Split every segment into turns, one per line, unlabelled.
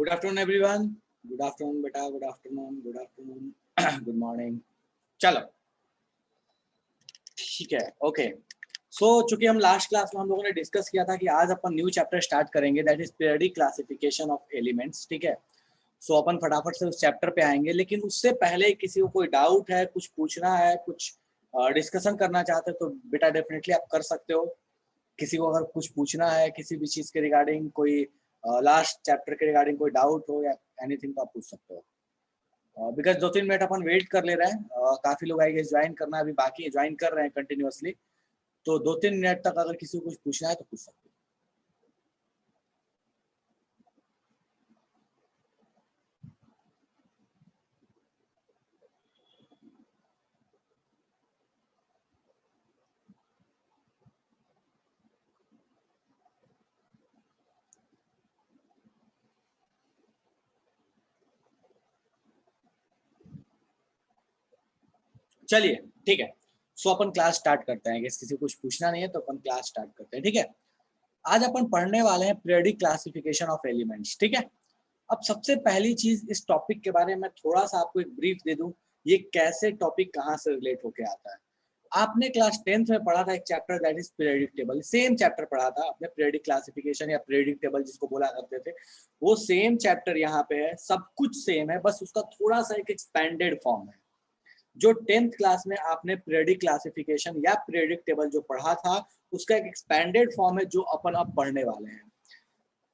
Good afternoon everyone. Good afternoon बेटा, good afternoon, good afternoon, good morning. चलो ठीक है, ओके। सो चूंकि हम लास्ट क्लास में हम लोगों ने डिस्कस किया था कि आज अपन न्यू चैप्टर स्टार्ट करेंगे, that is periodic classification of elements. ठीक है, सो अपन फटाफट से उस चैप्टर पे आएंगे, लेकिन उससे पहले किसी को कोई डाउट है, कुछ पूछना है, कुछ डिस्कशन करना चाहते हो तो बेटा डेफिनेटली आप कर सकते हो। किसी को अगर कुछ पूछना है किसी भी चीज़ के रिगार्डिंग, कोई लास्ट चैप्टर के रिगार्डिंग कोई डाउट हो या एनीथिंग, तो आप पूछ सकते हो। बिकॉज 2-3 मिनट अपन वेट कर ले रहे हैं। काफ़ी लोग आएंगे, ज्वाइन करना अभी बाकी है, ज्वाइन कर रहे हैं कंटिन्यूअसली। तो 2-3 मिनट तक अगर किसी को कुछ पूछना है तो पूछ सकते हो। चलिए ठीक है, सो अपन क्लास स्टार्ट करते हैं। किसी को कुछ पूछना नहीं है तो अपन क्लास स्टार्ट करते हैं। ठीक है, आज अपन पढ़ने वाले हैं पीरियोडिक क्लासिफिकेशन ऑफ एलिमेंट्स। ठीक है, अब सबसे पहली चीज इस टॉपिक के बारे में थोड़ा सा आपको एक ब्रीफ दे दूं, ये कैसे टॉपिक कहाँ से रिलेट होके आता है। आपने क्लास 10th में पढ़ा था एक chapter, that is periodic table. Same chapter पढ़ा था आपने, पीरियोडिक क्लासिफिकेशन या पीरियोडिक टेबल जिसको बोला करते थे, वो सेम चैप्टर यहाँ पे है। सब कुछ सेम है, बस उसका थोड़ा सा एक एक्सपेंडेड फॉर्म है। जो 10th क्लास में आपने पीरियोडिक क्लासिफिकेशन या पीरियोडिक टेबल जो पढ़ा था, उसका एक एक्सपेंडेड फॉर्म है जो अपन अब पढ़ने वाले हैं।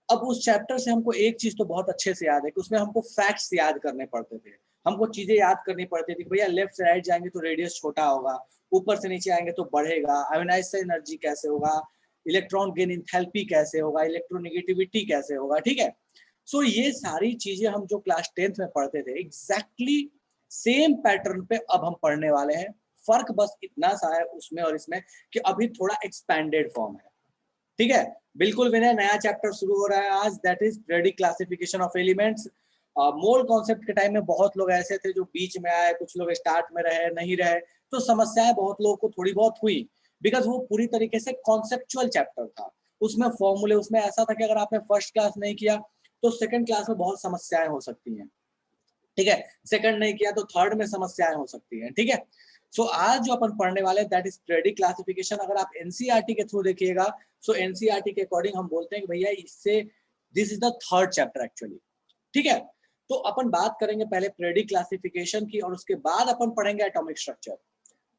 अब उस चैप्टर से हमको एक चीज तो बहुत अच्छे से याद है कि उसमें हमको फैक्ट्स याद करने पड़ते थे, हमको चीजें याद करनी पड़ती थी। भैया लेफ्ट से राइट जाएंगे तो रेडियस छोटा होगा, ऊपर से नीचे आएंगे तो बढ़ेगा, आयोनाइज एनर्जी कैसे होगा, इलेक्ट्रॉन गेन इंथैल्पी कैसे होगा, इलेक्ट्रोनेगेटिविटी कैसे होगा। ठीक है, सो ये सारी चीजें हम जो क्लास 10th में पढ़ते थे, एग्जैक्टली सेम पैटर्न पे अब हम पढ़ने वाले हैं। फर्क बस इतना सा है उसमें और इसमें कि अभी थोड़ा एक्सपैंडेड फॉर्म है। ठीक है, बिल्कुल विनय, नया चैप्टर शुरू हो रहा है आज, that is periodic classification of elements. Mole concept के टाइम में बहुत लोग ऐसे थे जो बीच में आए, कुछ लोग स्टार्ट में रहे, नहीं रहे, तो समस्याएं बहुत लोगों को थोड़ी बहुत हुई, बिकॉज वो पूरी तरीके से कॉन्सेप्चुअल चैप्टर था। उसमें फॉर्मूले, उसमें ऐसा था कि अगर आपने फर्स्ट क्लास नहीं किया तो सेकंड क्लास में बहुत समस्याएं हो सकती हैं। ठीक है, सेकंड नहीं किया तो थर्ड में समस्याएं हो सकती हैं। ठीक है, सो आज जो अपन पढ़ने वाले हैं दैट इज पीरियोडिक क्लासिफिकेशन। अगर आप एनसीईआरटी के थ्रू देखिएगा, सो एनसीईआरटी के अकॉर्डिंग हम बोलते हैं कि भैया इससे this is the third chapter actually. ठीक है, तो अपन बात करेंगे पहले पीरियोडिक क्लासिफिकेशन की और उसके बाद अपन पढ़ेंगे एटॉमिक स्ट्रक्चर।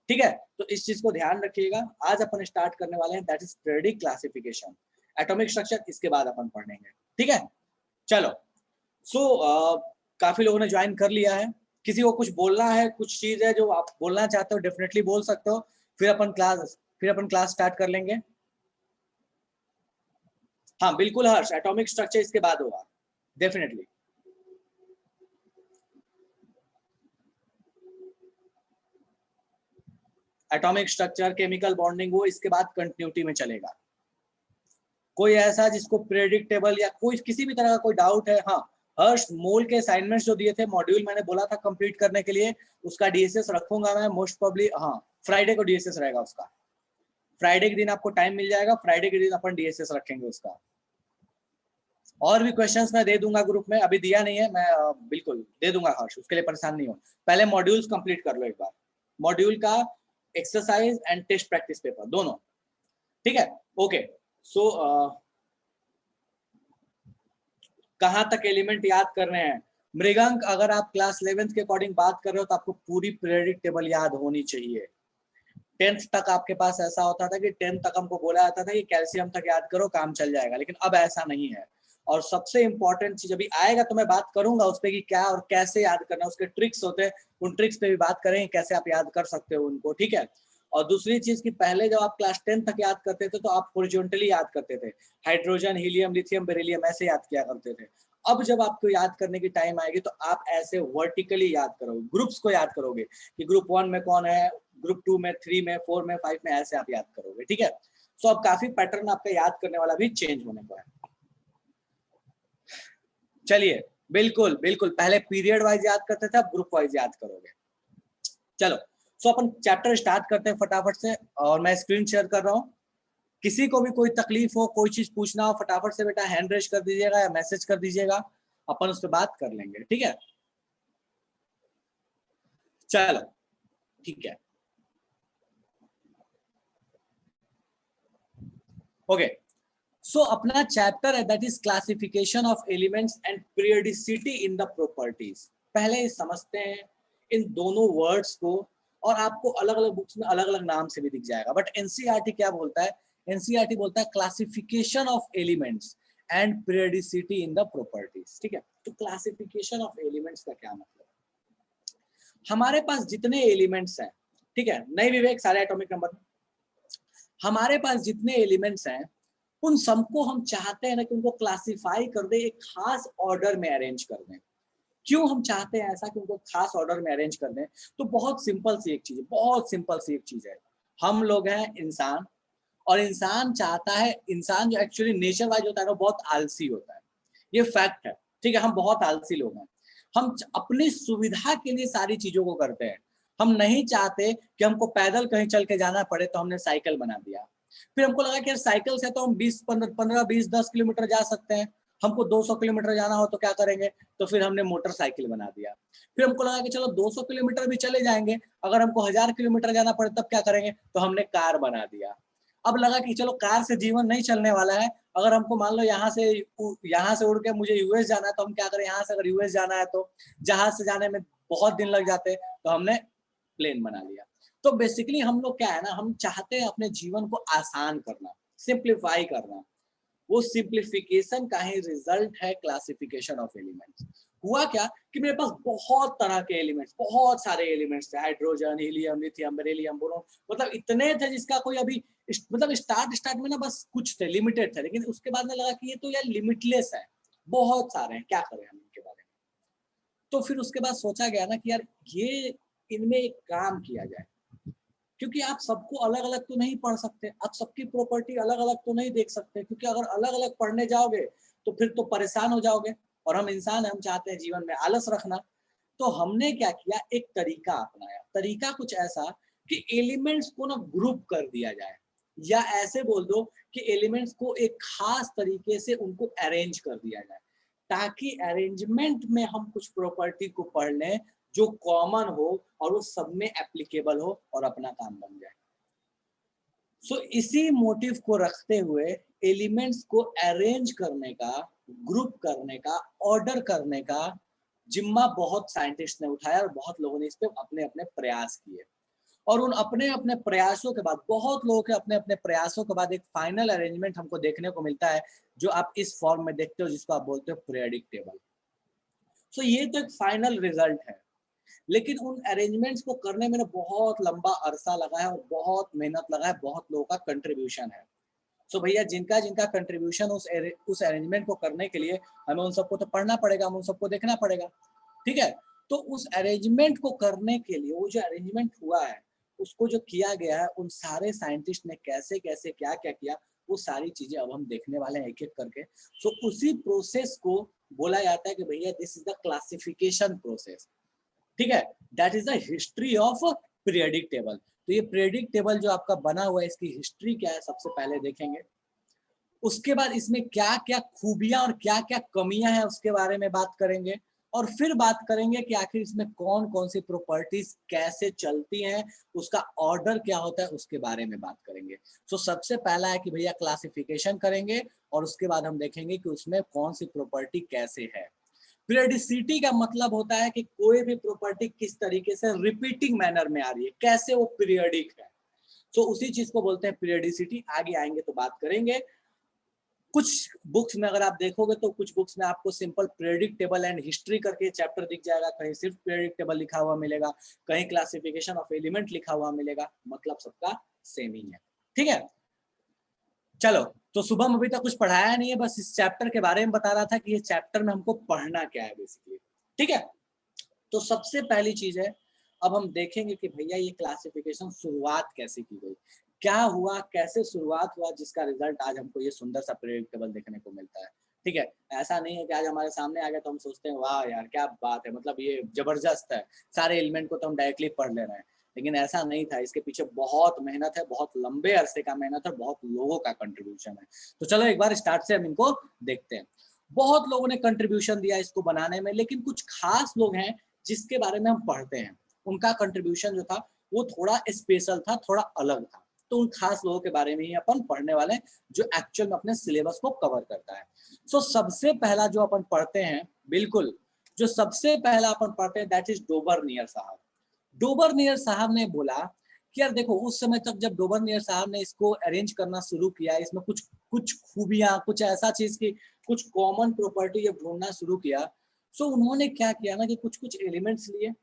ठीक है, तो इस चीज को ध्यान रखिएगा। आज अपन स्टार्ट करने वाले हैं that is periodic classification, atomic structure इसके बाद अपन पढ़ेंगे। ठीक है, चलो। सो काफी लोगों ने ज्वाइन कर लिया है। किसी को कुछ बोलना है, कुछ चीज है जो आप बोलना चाहते हो, डेफिनेटली बोल सकते हो। फिर अपन क्लास स्टार्ट कर लेंगे। हाँ बिल्कुल हर्ष, एटॉमिक स्ट्रक्चर इसके बाद होगा definitely. Atomic structure, chemical bonding, वो इसके बाद कंटिन्यूटी में चलेगा। कोई ऐसा जिसको प्रेडिक्टेबल या कोई किसी भी तरह का कोई डाउट है? हाँ हर्ष, मोल के असाइनमेंट्स जो दिए थे, मॉड्यूल मैंने बोला था कंप्लीट करने के लिए, उसका डीएसएस रखूंगा मैं मोस्ट प्रोबेबली। हाँ, फ्राइडे को डीएसएस रहेगा उसका। फ्राइडे के दिन आपको टाइम मिल जाएगा, फ्राइडे के दिन अपन डीएसएस रखेंगे उसका। और भी क्वेश्चंस मैं दे दूंगा ग्रुप में, अभी दिया नहीं है मैं, बिल्कुल दे दूंगा हर्ष, उसके लिए परेशान नहीं हो। पहले मॉड्यूल्स कंप्लीट कर लो एक बार, मॉड्यूल का exercise and test practice paper दोनों। ठीक है, ओके। सो कहाँ तक एलिमेंट याद करने हैं? मृगांक, अगर आप क्लास 11th के अकॉर्डिंग बात कर रहे हो तो आपको पूरी पीरियोडिक टेबल याद होनी चाहिए। 10th तक आपके पास ऐसा होता था कि 10th तक हमको बोला जाता था कि कैल्शियम तक याद करो काम चल जाएगा, लेकिन अब ऐसा नहीं है। और सबसे इंपॉर्टेंट चीज अभी आएगा तो मैं बात करूंगा उस पर कि क्या और कैसे याद करना, उसके ट्रिक्स होते हैं, उन ट्रिक्स पे भी बात करेंगे कैसे आप याद कर सकते हो उनको। ठीक है, और दूसरी चीज कि पहले जब आप क्लास 10 तक याद करते थे तो आप हॉरिजॉन्टली याद करते थे, हाइड्रोजन, हीलियम, लिथियम, बेरिलियम ऐसे याद किया करते थे। अब जब आपको याद करने की टाइम आएगी तो आप ऐसे वर्टिकली याद करोगे, ग्रुप्स को याद करोगे कि ग्रुप 1 में कौन है, ग्रुप 2 में, 3 में, 4 में, 5 में, ऐसे आप याद करोगे। ठीक है, सो अब काफी पैटर्न आपका याद करने वाला भी चेंज होने को है। चलिए, बिल्कुल बिल्कुल, पहले पीरियड वाइज याद करते थे, अब ग्रुप वाइज याद करोगे। चलो, सो अपन चैप्टर स्टार्ट करते हैं फटाफट से, और मैं स्क्रीन शेयर कर रहा हूँ। किसी को भी कोई तकलीफ हो, कोई चीज पूछना हो, फटाफट से बेटा हैंड रेज कर दीजिएगा या मैसेज कर दीजिएगा, अपन उस पर बात कर लेंगे, ठीक है। चलो ठीक है, ओके। सो अपना चैप्टर है that is classification of elements and periodicity in the properties. पहले समझते हैं इन दोनों वर्ड्स को, और आपको अलग अलग बुक्स में अलग अलग नाम से भी दिख जाएगा, बट एनसीईआरटी क्या बोलता है? एनसीईआरटी बोलता है classification of elements and periodicity in the properties, ठीक है। तो क्लासिफिकेशन ऑफ एलिमेंट्स का क्या मतलब? हमारे पास जितने एलिमेंट्स हैं, ठीक है, नहीं विवेक, सारे एटॉमिक नंबर, हमारे पास जितने एलिमेंट्स हैं उन सबको हम चाहते हैं ना कि उनको क्लासिफाई कर दे, एक खास ऑर्डर में अरेंज कर दें। क्यों हम चाहते हैं ऐसा कि उनको खास ऑर्डर में अरेंज कर दें? तो बहुत सिंपल सी एक चीज है, बहुत सिंपल सी एक चीज है। हम लोग हैं इंसान, और इंसान चाहता है, इंसान जो एक्चुअली नेचर वाइज होता है ना, बहुत आलसी होता है, ये फैक्ट है, ठीक है। हम बहुत आलसी लोग हैं, हम अपनी सुविधा के लिए सारी चीजों को करते हैं। हम नहीं चाहते कि हमको पैदल कहीं चल के जाना पड़े, तो हमने साइकिल बना दिया। फिर हमको लगा कि यार साइकिल से तो हम 20 15 20 10 किलोमीटर जा सकते हैं, हमको 200 किलोमीटर जाना हो तो क्या करेंगे? तो फिर हमने मोटरसाइकिल बना दिया। फिर हमको लगा कि चलो 200 किलोमीटर भी चले जाएंगे, अगर हमको 1000 किलोमीटर जाना पड़े तब क्या करेंगे? तो हमने कार बना दिया। अब लगा कि चलो कार से जीवन नहीं चलने वाला है, अगर हमको मान लो यहाँ से उड़ के मुझे यूएस जाना है, तो हम क्या करें? यहाँ से अगर यूएस जाना है तो जहाज से जाने में बहुत दिन लग जाते हैं, तो हमने प्लेन बना लिया। तो बेसिकली हम लोग क्या है ना, हम चाहते हैं अपने जीवन को आसान करना, सिंप्लीफाई करना। वो सिंप्लीफिकेशन का ही रिजल्ट है क्लासिफिकेशन ऑफ एलिमेंट्स। हुआ क्या कि मेरे पास बहुत तरह के एलिमेंट्स, बहुत सारे एलिमेंट्स थे, hydrogen, helium, lithium, beryllium, boron, मतलब इतने थे जिसका कोई अभी मतलब स्टार्ट में ना बस कुछ थे, लिमिटेड थे। लेकिन उसके बाद में लगा कि ये तो यार लिमिटलेस है, बहुत सारे हैं, क्या करें हम इनके बारे में। तो फिर उसके बाद सोचा गया ना कि यार ये इनमें एक काम किया जाए, क्योंकि आप सबको अलग अलग तो नहीं पढ़ सकते, आप सबकी प्रॉपर्टी अलग अलग तो नहीं देख सकते, क्योंकि अगर अलग अलग पढ़ने जाओगे तो फिर तो परेशान हो जाओगे। और हम इंसान हैं, हम चाहते हैं जीवन में आलस रखना। तो हमने क्या किया, एक तरीका अपनाया। तरीका कुछ ऐसा कि एलिमेंट्स को ना ग्रुप कर दिया जाए, या ऐसे बोल दो कि एलिमेंट्स को एक खास तरीके से उनको अरेंज कर दिया जाए, ताकि अरेंजमेंट में हम कुछ प्रॉपर्टी को पढ़ लें जो कॉमन हो और वो सब में एप्लीकेबल हो और अपना काम बन जाए। सो इसी मोटिव को रखते हुए एलिमेंट्स को अरेंज करने का, ग्रुप करने का, ऑर्डर करने का जिम्मा बहुत साइंटिस्ट ने उठाया, और बहुत लोगों ने इस पे अपने अपने प्रयास किए। और उन अपने अपने प्रयासों के बाद, बहुत लोगों के अपने अपने प्रयासों के बाद एक फाइनल अरेंजमेंट हमको देखने को मिलता है, जो आप इस फॉर्म में देखते हो, जिसको आप बोलते हो पीरियोडिक टेबल। सो ये तो एक फाइनल रिजल्ट है। लेकिन उन अरेंजमेंट्स को करने में बहुत लंबा अरसा लगा है, और बहुत मेहनत लगा है, बहुत लोगों का कंट्रीब्यूशन है। सो भैया, जिनका जिनका कंट्रीब्यूशन उस अरेंजमेंट को करने के लिए, हमें उन सबको तो पढ़ना पड़ेगा, हम उन सबको देखना पड़ेगा, ठीक है। तो उस अरेंजमेंट को करने के लिए, वो जो अरेंजमेंट हुआ है, उसको जो किया गया है, उन सारे साइंटिस्ट ने कैसे कैसे क्या क्या किया, वो सारी चीजें अब हम देखने वाले हैं एक एक करके। सो उसी प्रोसेस को बोला जाता है कि भैया this is the classification process, ठीक है। That is the history of periodic table. तो ये पीरियोडिक टेबल जो आपका बना हुआ है, इसकी हिस्ट्री क्या है सबसे पहले देखेंगे। उसके बाद इसमें क्या क्या खूबियां और क्या क्या कमियां हैं उसके बारे में बात करेंगे। और फिर बात करेंगे कि आखिर इसमें कौन कौन सी प्रॉपर्टीज कैसे चलती हैं, उसका ऑर्डर क्या होता है, उसके बारे में बात करेंगे। तो सबसे पहला है कि भैया क्लासिफिकेशन करेंगे, और उसके बाद हम देखेंगे कि उसमें कौन सी प्रॉपर्टी कैसे है। पीरियडिसिटी का मतलब होता है कि कोई भी प्रॉपर्टी किस तरीके से रिपीटिंग मैनर में आ रही है, कैसे वो पीरियडिक है। तो उसी चीज को बोलते हैं पीरियडिसिटी। आगे आएंगे तो बात करेंगे। कुछ बुक्स में अगर आप देखोगे तो कुछ बुक्स में आपको simple periodic table and history करके चैप्टर दिख जाएगा, कहीं सिर्फ पीरियडिक टेबल लिखा हुआ मिलेगा, कहीं क्लासिफिकेशन ऑफ एलिमेंट लिखा हुआ मिलेगा, मतलब सबका सेम ही है, ठीक है। चलो, तो शुभम अभी तक कुछ पढ़ाया नहीं है, बस इस चैप्टर के बारे में बता रहा था कि ये चैप्टर में हमको पढ़ना क्या है बेसिकली, ठीक है। तो सबसे पहली चीज है, अब हम देखेंगे कि भैया ये क्लासिफिकेशन शुरुआत कैसे की गई, क्या हुआ, कैसे शुरुआत हुआ, जिसका रिजल्ट आज हमको ये सुंदर सा पीरियोडिक टेबल देखने को मिलता है, ठीक है। ऐसा नहीं है कि आज हमारे सामने आ गया तो हम सोचते हैं वाह यार क्या बात है, मतलब ये जबरदस्त है, सारे एलिमेंट को तो हम डायरेक्टली पढ़ ले रहे हैं। लेकिन ऐसा नहीं था, इसके पीछे बहुत मेहनत है, बहुत लंबे अरसे का मेहनत है, बहुत लोगों का कंट्रीब्यूशन है। तो चलो एक बार स्टार्ट से हम इनको देखते हैं। बहुत लोगों ने कंट्रीब्यूशन दिया इसको बनाने में, लेकिन कुछ खास लोग हैं जिसके बारे में हम पढ़ते हैं, उनका कंट्रीब्यूशन जो था वो थोड़ा स्पेशल था, थोड़ा अलग था। तो उन खास लोगों के बारे में ही अपन पढ़ने वाले हैं जो एक्चुअल में अपने सिलेबस को कवर करता है। सो सबसे पहला जो अपन पढ़ते हैं, बिल्कुल जो सबसे पहला अपन पढ़ते हैं दैट इज डोबरनियर साहब। डोबरनियर साहब ने बोला कि यार देखो, उस समय तक जब डोबरनियर साहब ने इसको अरेंज करना शुरू किया, इसमें कुछ कुछ खूबियां, कुछ ऐसा चीज की कुछ कॉमन प्रॉपर्टी जब ढूंढना शुरू किया, सो उन्होंने क्या किया ना कि कुछ कुछ एलिमेंट्स लिए,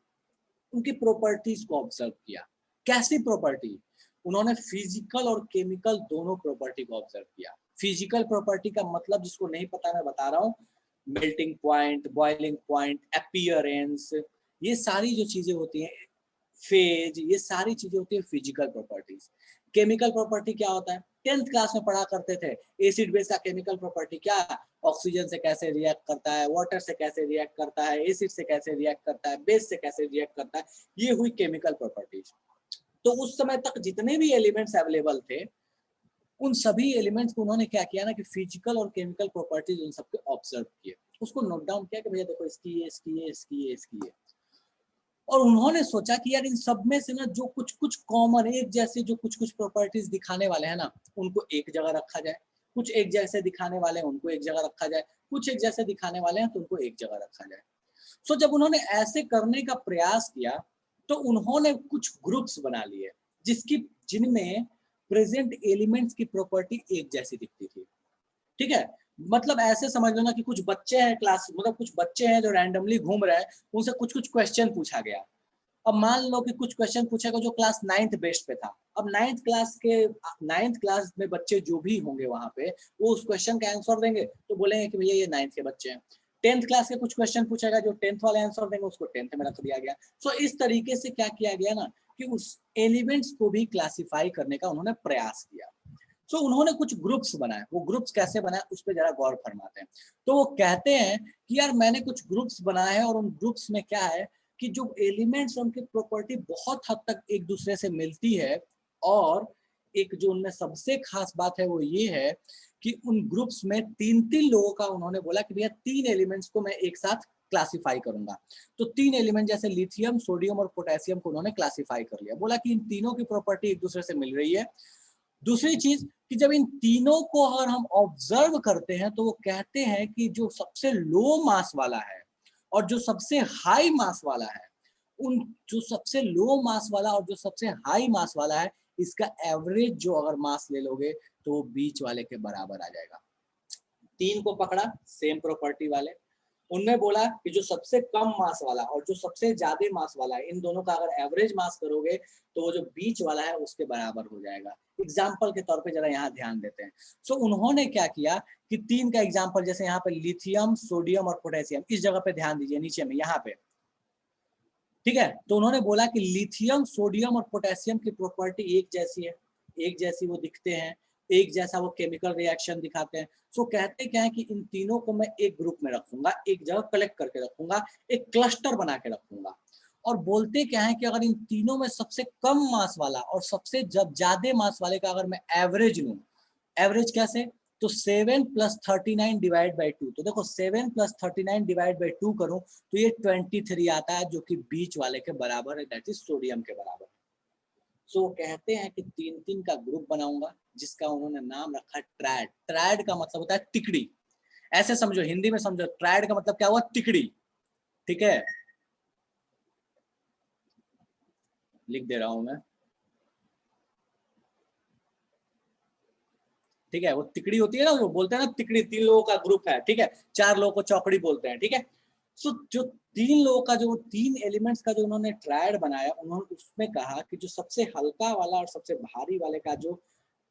उनकी प्रॉपर्टीज को ऑब्जर्व किया। कैसी प्रॉपर्टी? उन्होंने फिजिकल और केमिकल दोनों प्रॉपर्टी को ऑब्जर्व किया। फिजिकल प्रॉपर्टी का मतलब जिसको नहीं पता मैं बता रहा हूँ, melting point, boiling point, appearance, ये सारी जो चीजें होती हैं, फेज, ये सारी चीजें होती है फिजिकल प्रॉपर्टीज। केमिकल प्रॉपर्टी क्या होता है? 10th क्लास में पढ़ा करते थे, एसिड बेस का केमिकल प्रॉपर्टी क्या है? ऑक्सीजन से कैसे रिएक्ट करता है, वाटर से कैसे रिएक्ट करता है, एसिड से कैसे रिएक्ट करता है, बेस से कैसे रिएक्ट करता है, ये हुई केमिकल प्रॉपर्टीज। तो उस समय तक जितने भी एलिमेंट्स अवेलेबल थे, उन सभी एलिमेंट्स को उन्होंने क्या किया ना कि फिजिकल और केमिकल प्रॉपर्टीज उन सबके ऑब्जर्व किए, उसको नोट डाउन किया कि भैया देखो इसकी ये, इसकी ये, इसकी ये, इसकी ये। और उन्होंने सोचा कि यार इन सब में से ना जो कुछ कुछ कॉमन, एक जैसे जो कुछ कुछ प्रॉपर्टीज दिखाने वाले हैं ना, उनको एक जगह रखा जाए। कुछ एक जैसे दिखाने वाले हैं उनको एक जगह रखा जाए, कुछ एक जैसे दिखाने वाले हैं तो उनको एक जगह रखा जाए। सो जब उन्होंने ऐसे करने का प्रयास किया तो उन्होंने कुछ ग्रुप्स बना लिए जिसकी जिनमें प्रेजेंट एलिमेंट्स की प्रॉपर्टी एक जैसी दिखती थी। ठीक है, मतलब ऐसे समझ लो ना कि कुछ बच्चे हैं क्लास, मतलब कुछ बच्चे हैं जो रैंडमली घूम रहे हैं, उनसे कुछ कुछ क्वेश्चन पूछा गया। अब मान लो कि कुछ क्वेश्चन पूछेगा जो क्लास 9th बेस्ड पे था। अब 9th क्लास में बच्चे जो भी होंगे वहां पे, वो उस क्वेश्चन का आंसर देंगे तो बोलेंगे कि भैया ये 9th के बच्चे हैं। 10th क्लास के कुछ क्वेश्चन पूछेगा, जो 10th वाले आंसर देंगे उसको 10th में रख दिया गया। सो इस तरीके से क्या किया गया ना कि उस एलिमेंट्स को भी क्लासिफाई करने का उन्होंने प्रयास किया। सो उन्होंने कुछ ग्रुप्स बनाए। वो ग्रुप्स कैसे बनाए उस पर जरा गौर फरमाते हैं। तो वो कहते हैं कि यार मैंने कुछ ग्रुप्स बनाए हैं और उन ग्रुप्स में क्या है कि जो एलिमेंट्स उनकी प्रॉपर्टी बहुत हद तक एक दूसरे से मिलती है, और एक जो उनमें सबसे खास बात है वो ये है कि उन ग्रुप्स में 3-3 लोगों का उन्होंने बोला कि भैया 3 एलिमेंट्स को मैं एक साथ क्लासिफाई करूंगा। तो 3 एलिमेंट जैसे लिथियम, सोडियम और पोटेशियम को उन्होंने क्लासिफाई कर लिया। बोला कि इन तीनों की प्रॉपर्टी एक दूसरे से मिल रही है। दूसरी चीज कि जब इन तीनों को अगर हम ऑब्जर्व करते हैं तो वो कहते हैं कि जो सबसे लो मास वाला है और जो सबसे हाई मास वाला है, उन जो सबसे लो मास वाला और जो सबसे हाई मास वाला है, इसका एवरेज जो अगर मास ले लोगे तो वो बीच वाले के बराबर आ जाएगा। 3 को पकड़ा सेम प्रॉपर्टी वाले, उनने बोला कि जो सबसे कम मास वाला और जो सबसे ज्यादा मास वाला है, इन दोनों का अगर एवरेज मास करोगे तो वो जो बीच वाला है उसके बराबर हो जाएगा। एग्जाम्पल के तौर पे जरा यहाँ ध्यान देते हैं। सो उन्होंने क्या किया कि 3 का एग्जाम्पल, जैसे यहाँ पे लिथियम, सोडियम और पोटेशियम, इस जगह पे ध्यान दीजिए नीचे में यहाँ पे। ठीक है, तो उन्होंने बोला कि लिथियम, सोडियम और पोटेशियम की प्रॉपर्टी एक जैसी है, एक जैसी वो दिखते हैं, एक जैसा वो केमिकल रिएक्शन दिखाते हैं। सो कहते क्या है कि इन तीनों को मैं एक ग्रुप में रखूंगा, एक जगह कलेक्ट करके रखूंगा, एक क्लस्टर बना के रखूंगा। और बोलते क्या है कि अगर इन तीनों में सबसे कम मास वाला और सबसे जब ज्यादा मास वाले का अगर मैं एवरेज लूं, एवरेज कैसे, तो 7 + 39 डिवाइड बाई 2, तो देखो 7 + 39 डिवाइड बाई 2 करूं तो ये 23 आता है, जो कि बीच वाले के बराबर है, दैट इज सोडियम के बराबर। सो कहते हैं कि 3-3 का ग्रुप बनाऊंगा जिसका उन्होंने नाम रखा ट्रायड। ट्रायड का मतलब होता है तिकड़ी। ऐसे समझो, हिंदी में समझो, ट्रायड का मतलब क्या हुआ? तिकड़ी। ठीक है, लिख दे रहा हूं मैं। ठीक है, वो तिकड़ी होती है ना, वो बोलते हैं ना तिकड़ी, 3 लोगों का ग्रुप है। ठीक है, 4 लोगों को चौकड़ी बोलते हैं। ठीक है, सो जो 3 लोगों का, जो 3 एलिमेंट्स का जो उन्होंने ट्रायड बनाया, उन्होंने उसमें कहा कि जो सबसे हल्का वाला और सबसे भारी वाले का जो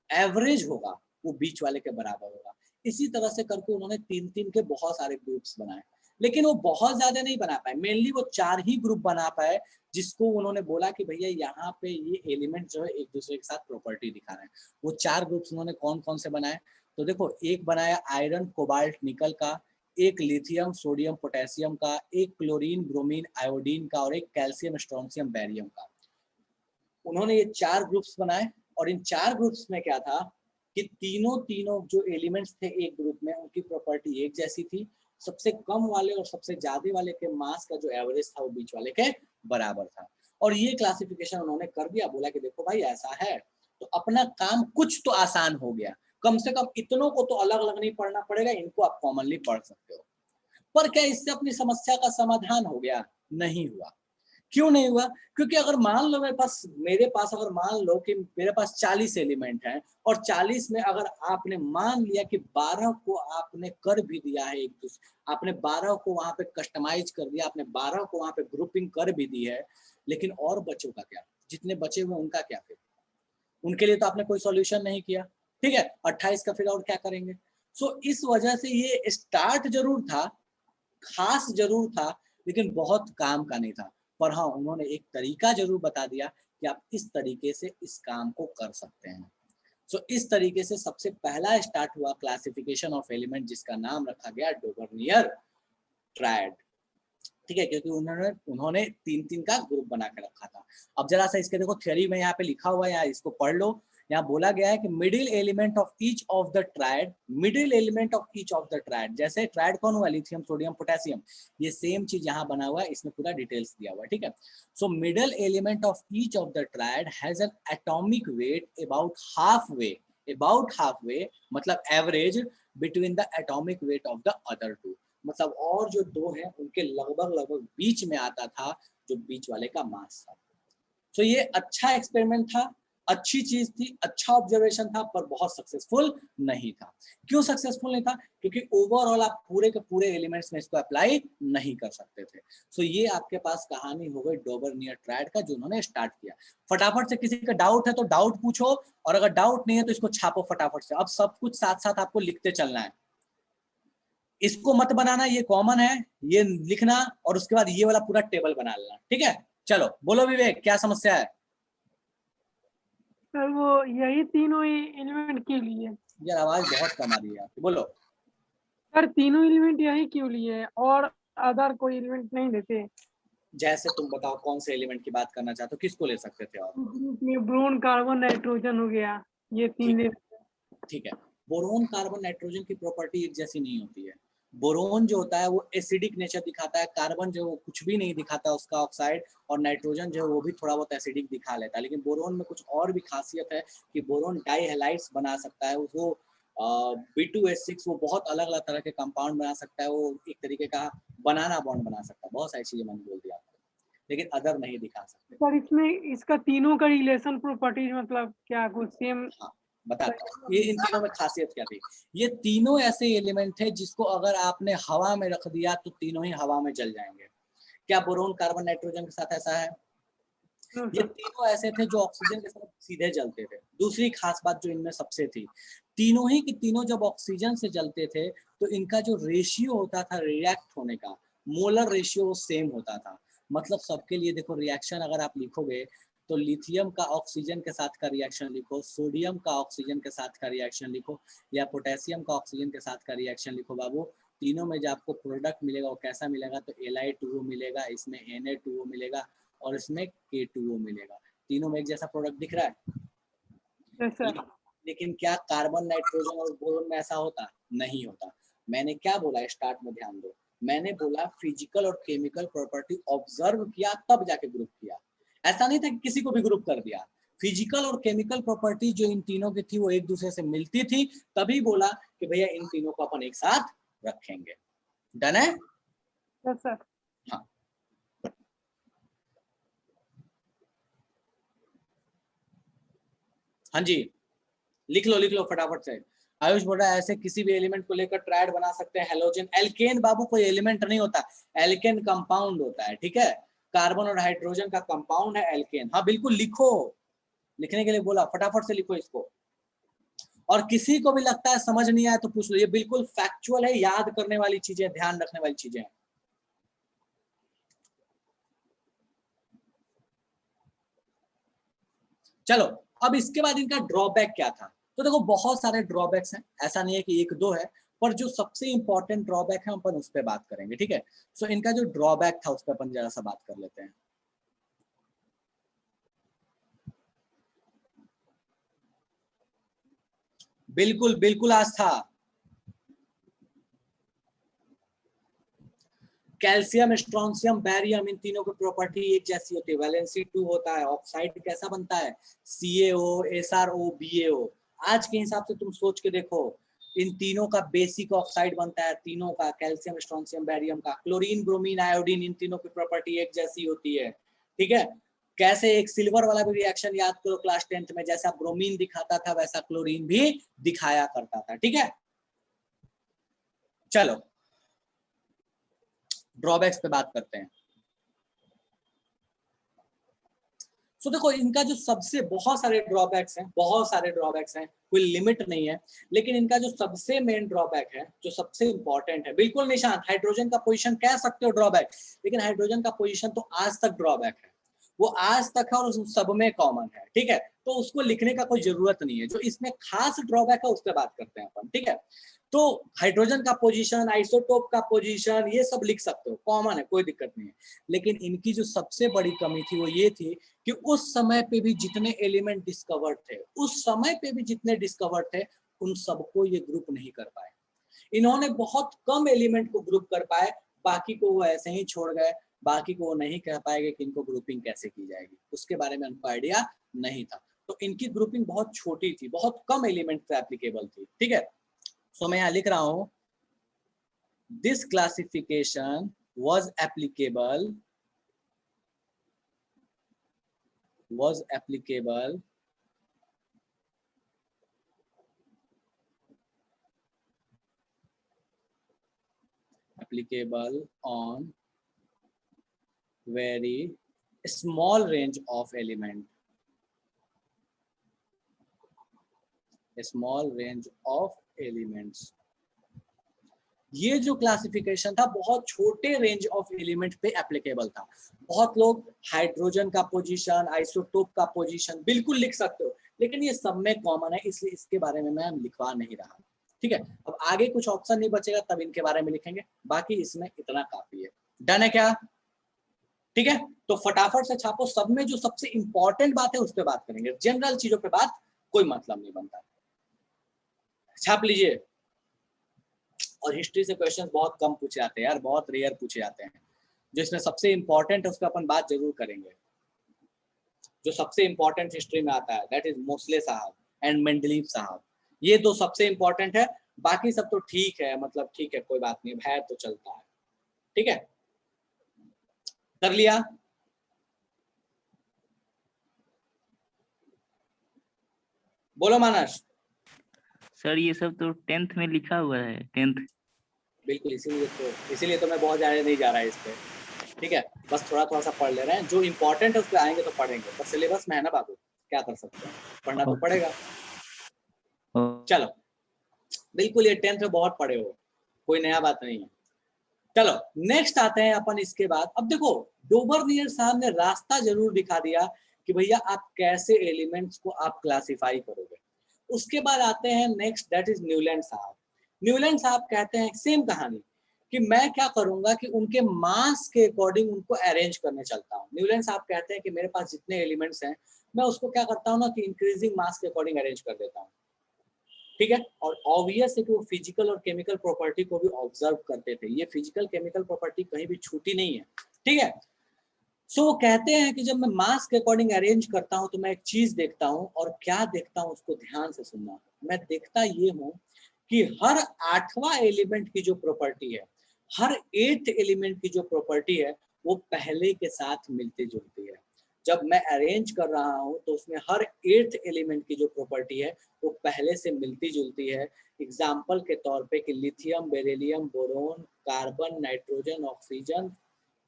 एवरेज होगा वो बीच वाले के बराबर होगा। इसी तरह से करके उन्होंने 3-3 के बहुत सारे ग्रुप्स बनाए, लेकिन वो बहुत ज्यादा नहीं बना पाए। मेनली वो 4 ही ग्रुप बना पाए, जिसको उन्होंने बोला कि भैया यहाँ पे ये एलिमेंट जो है एक दूसरे के साथ प्रॉपर्टी दिखा रहे हैं। वो 4 ग्रुप्स उन्होंने कौन कौन से बनाए? तो देखो, एक बनाया आयरन, कोबाल्ट, निकल का, एक लिथियम, सोडियम, पोटेशियम का, एक क्लोरीन, ब्रोमीन, आयोडीन का, और एक कैल्शियम, स्ट्रोंशियम, बैरियम का। उन्होंने ये 4 ग्रुप्स बनाए, और इन 4 ग्रुप्स में क्या था कि तीनों तीनों जो एलिमेंट्स थे एक ग्रुप में उनकी प्रॉपर्टी एक जैसी थी, सबसे कम वाले और सबसे ज्यादा वाले के मास का जो एवरेज था वो बीच वाले के बराबर था। और ये क्लासिफिकेशन उन्होंने कर दिया, बोला कि देखो भाई ऐसा है, तो अपना काम कुछ तो आसान हो गया, कम से कम इतनों को तो अलग अलग नहीं पढ़ना पड़ेगा, इनको आप कॉमनली पढ़ सकते हो। पर क्या इससे अपनी समस्या का समाधान हो गया? नहीं हुआ। क्यों नहीं हुआ? क्योंकि अगर मान लो मेरे पास अगर मान लो कि मेरे पास 40 एलिमेंट हैं और 40 में अगर आपने मान लिया कि 12 को आपने कर भी दिया है, एक दूसरे आपने 12 को वहां पे कस्टमाइज कर दिया, आपने 12 को वहां पे ग्रुपिंग कर भी दी है, लेकिन और बच्चों का क्या? जितने बचे हुए उनका क्या? फिर उनके लिए तो आपने कोई सॉल्यूशन नहीं किया, ठीक है? 28 का फिर और क्या करेंगे? सो इस वजह से ये स्टार्ट जरूर था, खास जरूर था, लेकिन बहुत काम का नहीं था। पर हाँ, उन्होंने एक तरीका जरूर बता दिया कि आप इस तरीके से इस काम को कर सकते हैं। सो इस तरीके से सबसे पहला स्टार्ट हुआ क्लासिफिकेशन ऑफ एलिमेंट, जिसका नाम रखा गया डोबर्नियर ट्रायड। ठीक है, क्योंकि उन्होंने उन्होंने तीन तीन का ग्रुप बना के रखा था। अब जरा सा इसके देखो, थ्योरी में यहाँ पे लिखा हुआ है, इसको पढ़ लो। यहाँ बोला गया है कि middle element of each of the triad, middle element of each of the triad, जैसे ट्रायड कौन हुआ? लिथियम, सोडियम, पोटेशियम, ये सेम चीज यहाँ बना हुआ है, इसमें पूरा डिटेल्स दिया हुआ है, ठीक है। So middle element of each of the triad has an atomic weight about half way, मतलब average between the atomic weight of the other two, मतलब और जो दो हैं उनके लगभग लगभग बीच में आता था जो बीच वाले का मास था। तो ये अच्छा एक्सपेरिमेंट था, अच्छी चीज थी, अच्छा ऑब्जर्वेशन था, पर बहुत सक्सेसफुल नहीं था। क्यों सक्सेसफुल नहीं था? क्योंकि ओवरऑल आप पूरे के पूरे एलिमेंट्स में इसको अप्लाई नहीं कर सकते थे। सो ये आपके पास कहानी हो गई डोबर्नियर ट्रायड का, जो उन्होंने स्टार्ट किया। फटाफट से किसी का डाउट है तो डाउट पूछो, और अगर डाउट नहीं है तो इसको छापो फटाफट से। अब सब कुछ साथ साथ आपको लिखते चलना है, इसको मत बनाना, ये कॉमन है, ये लिखना और उसके बाद ये वाला पूरा टेबल बना लेना, ठीक है। चलो बोलो विवेक, क्या समस्या है?
सर वो यही तीनों ही एलिमेंट के लिए।
यार आवाज बहुत कम आ रही है आपकी, बोलो।
सर तीनों एलिमेंट यही क्यों लिए और अदर कोई एलिमेंट नहीं लेते?
जैसे तुम बताओ कौन से एलिमेंट की बात करना चाहते हो, किसको ले सकते थे? और
ग्रुप में ब्रोन, कार्बन, नाइट्रोजन हो गया, ये तीन
ठीक
ले।
ठीक है। बोरोन, कार्बन, नाइट्रोजन की प्रॉपर्टी एक जैसी नहीं होती है। बोरोन जो होता है वो एसिडिक नेचर दिखाता है, कार्बन जो वो कुछ भी नहीं दिखाता उसका ऑक्साइड, और नाइट्रोजन जो है वो भी थोड़ा बहुत एसिडिक दिखा लेता है। लेकिन बोरोन में कुछ और भी खासियत है कि बोरोन डाई हैलाइड्स बना सकता है, वो B2S6 वो बहुत अलग अलग तरह के कंपाउंड बना सकता है, वो एक तरीके का बनाना बॉन्ड बना सकता है। बहुत सारी चीजें मैंने बोल दिया आपको, लेकिन अदर नहीं दिखा सकते।
सर इसमें इसका तीनों का रिलेशन प्रॉपर्टीज मतलब क्या कुछ सेम?
हाँ, बताता हूँ ये इन तीनों में खासियत क्या थी। ये तीनों ऐसे एलिमेंट थे जिसको अगर आपने हवा में रख दिया तो तीनों ही हवा में जल जाएंगे। क्या बोरोन, कार्बन, नाइट्रोजन के साथ ऐसा है? ये तीनों ऐसे थे जो ऑक्सीजन के साथ सीधे जलते थे। दूसरी खास बात जो इनमें सबसे थी, तीनों ही की तीनों जब ऑक्सीजन से जलते थे तो इनका जो रेशियो होता था रिएक्ट होने का, मोलर रेशियो सेम होता था। मतलब सबके लिए देखो, रिएक्शन अगर आप लिखोगे तो लिथियम का ऑक्सीजन के साथ का रिएक्शन लिखो, सोडियम का ऑक्सीजन के साथ का रिएक्शन लिखो, या पोटेशियम का ऑक्सीजन के साथ का रिएक्शन लिखो बाबू, तीनों में जो आपको प्रोडक्ट मिलेगा वो कैसा मिलेगा? तो Li2O मिलेगा, इसमें Na2O मिलेगा, और इसमें K2O मिलेगा। तीनों में एक जैसा प्रोडक्ट दिख रहा है।
सर
लेकिन क्या कार्बन, नाइट्रोजन और बोरोन में ऐसा होता? नहीं होता। मैंने क्या बोला? स्टार्ट में ध्यान दो, मैंने बोला फिजिकल और केमिकल प्रॉपर्टी ऑब्जर्व किया तब जाके ग्रुप किया। ऐसा नहीं था कि किसी को भी ग्रुप कर दिया। फिजिकल और केमिकल प्रॉपर्टी जो इन तीनों की थी वो एक दूसरे से मिलती थी, तभी बोला कि भैया इन तीनों को अपन एक साथ रखेंगे। डन है?
सर
हाँ। हाँ जी, लिख लो फटाफट से। आयुष बोल रहा है ऐसे किसी भी एलिमेंट को लेकर ट्रायड बना सकते हैं। हेलोजन, एल्केन बाबू कोई एलिमेंट नहीं होता, एल्केन कंपाउंड होता है, ठीक है। कार्बन और हाइड्रोजन का कंपाउंड है एल्केन। हाँ बिल्कुल लिखो, लिखने के लिए बोला, फटाफट से लिखो इसको। और किसी को भी लगता है समझ नहीं आया तो पूछ लो, ये बिल्कुल फैक्चुअल है, याद करने वाली चीजें, ध्यान रखने वाली चीजें हैं। चलो, अब इसके बाद इनका ड्रॉबैक क्या था? तो देखो बहुत सारे ड्रॉबैक्स हैं, ऐसा नहीं है कि एक दो है, पर जो सबसे इंपॉर्टेंट ड्रॉबैक है अपन उस पर बात करेंगे, ठीक है। सो इनका जो ड्रॉबैक था उस पर अपन जरा सा बात कर लेते हैं। बिल्कुल बिल्कुल आस्था। कैल्शियम, स्ट्रोंशियम, बैरियम, इन तीनों की प्रॉपर्टी एक जैसी होती है, वैलेंसी 2 होता है। ऑक्साइड कैसा बनता है? CaO, SrO, BaO। आज के हिसाब से तुम सोच के देखो, इन तीनों का बेसिक ऑक्साइड बनता है, तीनों का, कैल्शियम, स्ट्रोंशियम, बैरियम का। क्लोरीन, ब्रोमीन, आयोडीन, इन तीनों की प्रॉपर्टी एक जैसी होती है, ठीक है। कैसे? एक सिल्वर वाला भी रिएक्शन याद करो क्लास 10th में, जैसा ब्रोमीन दिखाता था वैसा क्लोरीन भी दिखाया करता था, ठीक है। चलो ड्रॉबैक्स पे बात करते हैं। सो देखो, इनका जो सबसे, बहुत सारे ड्रॉबैक्स हैं, बहुत सारे ड्रॉबैक्स हैं, कोई लिमिट नहीं है, लेकिन इनका जो सबसे मेन ड्रॉबैक है, जो सबसे इंपॉर्टेंट है, बिल्कुल निशांत, हाइड्रोजन का पोजीशन कह सकते हो ड्रॉबैक, लेकिन हाइड्रोजन का पोजीशन तो आज तक ड्रॉबैक है, वो आज तक है और उस सब में कॉमन है, ठीक है। तो उसको लिखने का कोई जरूरत नहीं है। जो इसमें खास ड्रॉबैक है उस पर बात करते हैं अपन, ठीक है। तो हाइड्रोजन का पोजीशन, आइसोटोप का पोजीशन, ये सब लिख सकते हो, कॉमन है, कोई दिक्कत नहीं है। लेकिन इनकी जो सबसे बड़ी कमी थी वो ये थी कि उस समय पे भी जितने एलिमेंट डिस्कवर्ड थे, उस समय पे भी जितने डिस्कवर्ड थे, उन सबको ये ग्रुप नहीं कर पाए। इन्होंने बहुत कम एलिमेंट को ग्रुप कर पाए, बाकी को वो ऐसे ही छोड़ गए। बाकी को वो नहीं कह पाएंगे कि इनको ग्रुपिंग कैसे की जाएगी, उसके बारे में उनको आइडिया नहीं था। तो इनकी ग्रुपिंग बहुत छोटी थी, बहुत कम एलिमेंट पे एप्लीकेबल थी, ठीक है। सो मैं यहाँ लिख रहा हूँ, this classification was applicable on very small range of element, a small range of elements। ये जो क्लासिफिकेशन था बहुत छोटे रेंज ऑफ एलिमेंट पे एप्लीकेबल था। बहुत लोग हाइड्रोजन का पोजीशन, आइसोटोप का पोजीशन बिल्कुल लिख सकते हो, लेकिन ये सब में कॉमन है, इसलिए इसके बारे में मैं लिखवा नहीं रहा, ठीक है। अब आगे कुछ ऑप्शन नहीं बचेगा तब इनके बारे में लिखेंगे, बाकी इसमें इतना काफी है। डन है क्या? ठीक है, तो फटाफट से छापो। सब में जो सबसे इंपॉर्टेंट बात है उस पर बात करेंगे, जनरल चीजों पे बात कोई मतलब नहीं बनता। छाप लीजिए। और हिस्ट्री से क्वेश्चंस बहुत कम पूछे जाते हैं यार, बहुत रेयर पूछे जाते हैं। जो इसमें सबसे इंपॉर्टेंट है उस पर अपन बात जरूर करेंगे। जो सबसे इंपॉर्टेंट हिस्ट्री में आता है दैट इज मोस्ले साहब एंड मेंडलीव साहब, ये दो सबसे इंपॉर्टेंट है। बाकी सब तो ठीक है, मतलब ठीक है, कोई बात नहीं, है तो चलता है, ठीक है। कर लिया? बोलो मानस।
सर ये सब तो 10th में लिखा हुआ है, 10th।
बिल्कुल, इसीलिए तो मैं बहुत ज्यादा नहीं जा रहा है इस पे, ठीक है। बस थोड़ा थोड़ा सा पढ़ ले रहे हैं, जो इंपॉर्टेंट है उस पर आएंगे तो पढ़ेंगे, पर सिलेबस में है ना बाबू, क्या कर सकते हैं, पढ़ना तो पड़ेगा। चलो बिल्कुल, ये 10th में बहुत पढ़े हो, कोई नया बात नहीं है। चलो नेक्स्ट आते हैं अपन इसके बाद। अब देखो, डोबरनियर साहब ने रास्ता जरूर दिखा दिया कि भैया आप कैसे एलिमेंट्स को आप क्लासिफाई करोगे। उसके बाद आते हैं नेक्स्ट, दैट इज न्यूलैंड साहब। न्यूलैंड साहब कहते हैं सेम कहानी, कि मैं क्या करूंगा कि उनके मास के अकॉर्डिंग उनको अरेंज करने चलता हूँ। न्यूलैंड साहब कहते हैं कि मेरे पास जितने एलिमेंट्स हैं मैं उसको क्या करता हूँ ना कि इंक्रीजिंग मास के अकॉर्डिंग अरेंज कर देता हूँ, ठीक है। और ऑब्वियस है कि वो फिजिकल और केमिकल प्रॉपर्टी को भी ऑब्जर्व करते थे, ये फिजिकल केमिकल प्रॉपर्टी कहीं भी छूटी नहीं है, ठीक है। सो वो कहते हैं कि जब मैं मास के अकॉर्डिंग अरेंज करता हूं तो मैं एक चीज देखता हूं, और क्या देखता हूं उसको ध्यान से सुनना। मैं देखता ये हूं कि हर 8वां एलिमेंट की जो प्रॉपर्टी है, हर 8th एलिमेंट की जो प्रॉपर्टी है, वो पहले के साथ मिलती जुलती है। जब मैं अरेंज कर रहा हूं तो उसमें हर 8th एलिमेंट की जो प्रॉपर्टी है वो पहले से मिलती जुलती है। एग्जाम्पल के तौर पे कि lithium, beryllium, boron, carbon, nitrogen, oxygen,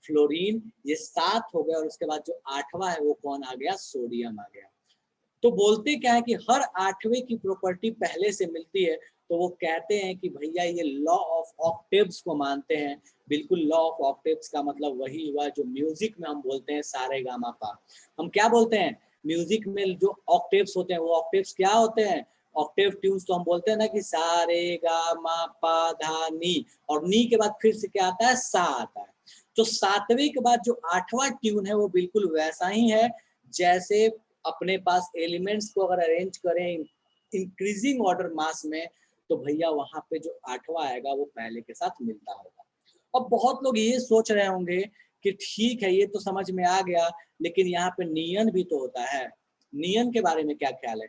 fluorine, ये 7 हो गए, और उसके बाद जो 8वां है वो कौन आ गया? सोडियम आ गया। तो बोलते क्या है कि हर 8वें की प्रॉपर्टी पहले से मिलती है, तो वो कहते हैं कि भैया ये लॉ ऑफ ऑक्टेव्स को मानते हैं। बिल्कुल, लॉ ऑफ ऑक्टेव्स का मतलब वही हुआ जो म्यूजिक में हम बोलते हैं सारे गामा पा। हम क्या बोलते हैं म्यूजिक में? जो ऑक्टेव्स होते हैं वो ऑक्टेव्स क्या होते हैं? ऑक्टेव ट्यून्स तो हम बोलते हैं ना कि सारे गामा पा धा नी, और नी के बाद फिर से क्या आता है? सा आता है। तो 7वें के बाद जो 8वां ट्यून है वो बिल्कुल वैसा ही है जैसे अपने पास एलिमेंट्स को अगर अरेंज करें इंक्रीजिंग ऑर्डर मास में, तो भैया वहां पे जो 8वां आएगा वो पहले के साथ मिलता होगा। अब बहुत लोग ये सोच रहे होंगे कि ठीक है ये तो समझ में आ गया, लेकिन यहाँ पे नियन भी तो होता है, नियन के बारे में क्या ख्याल है?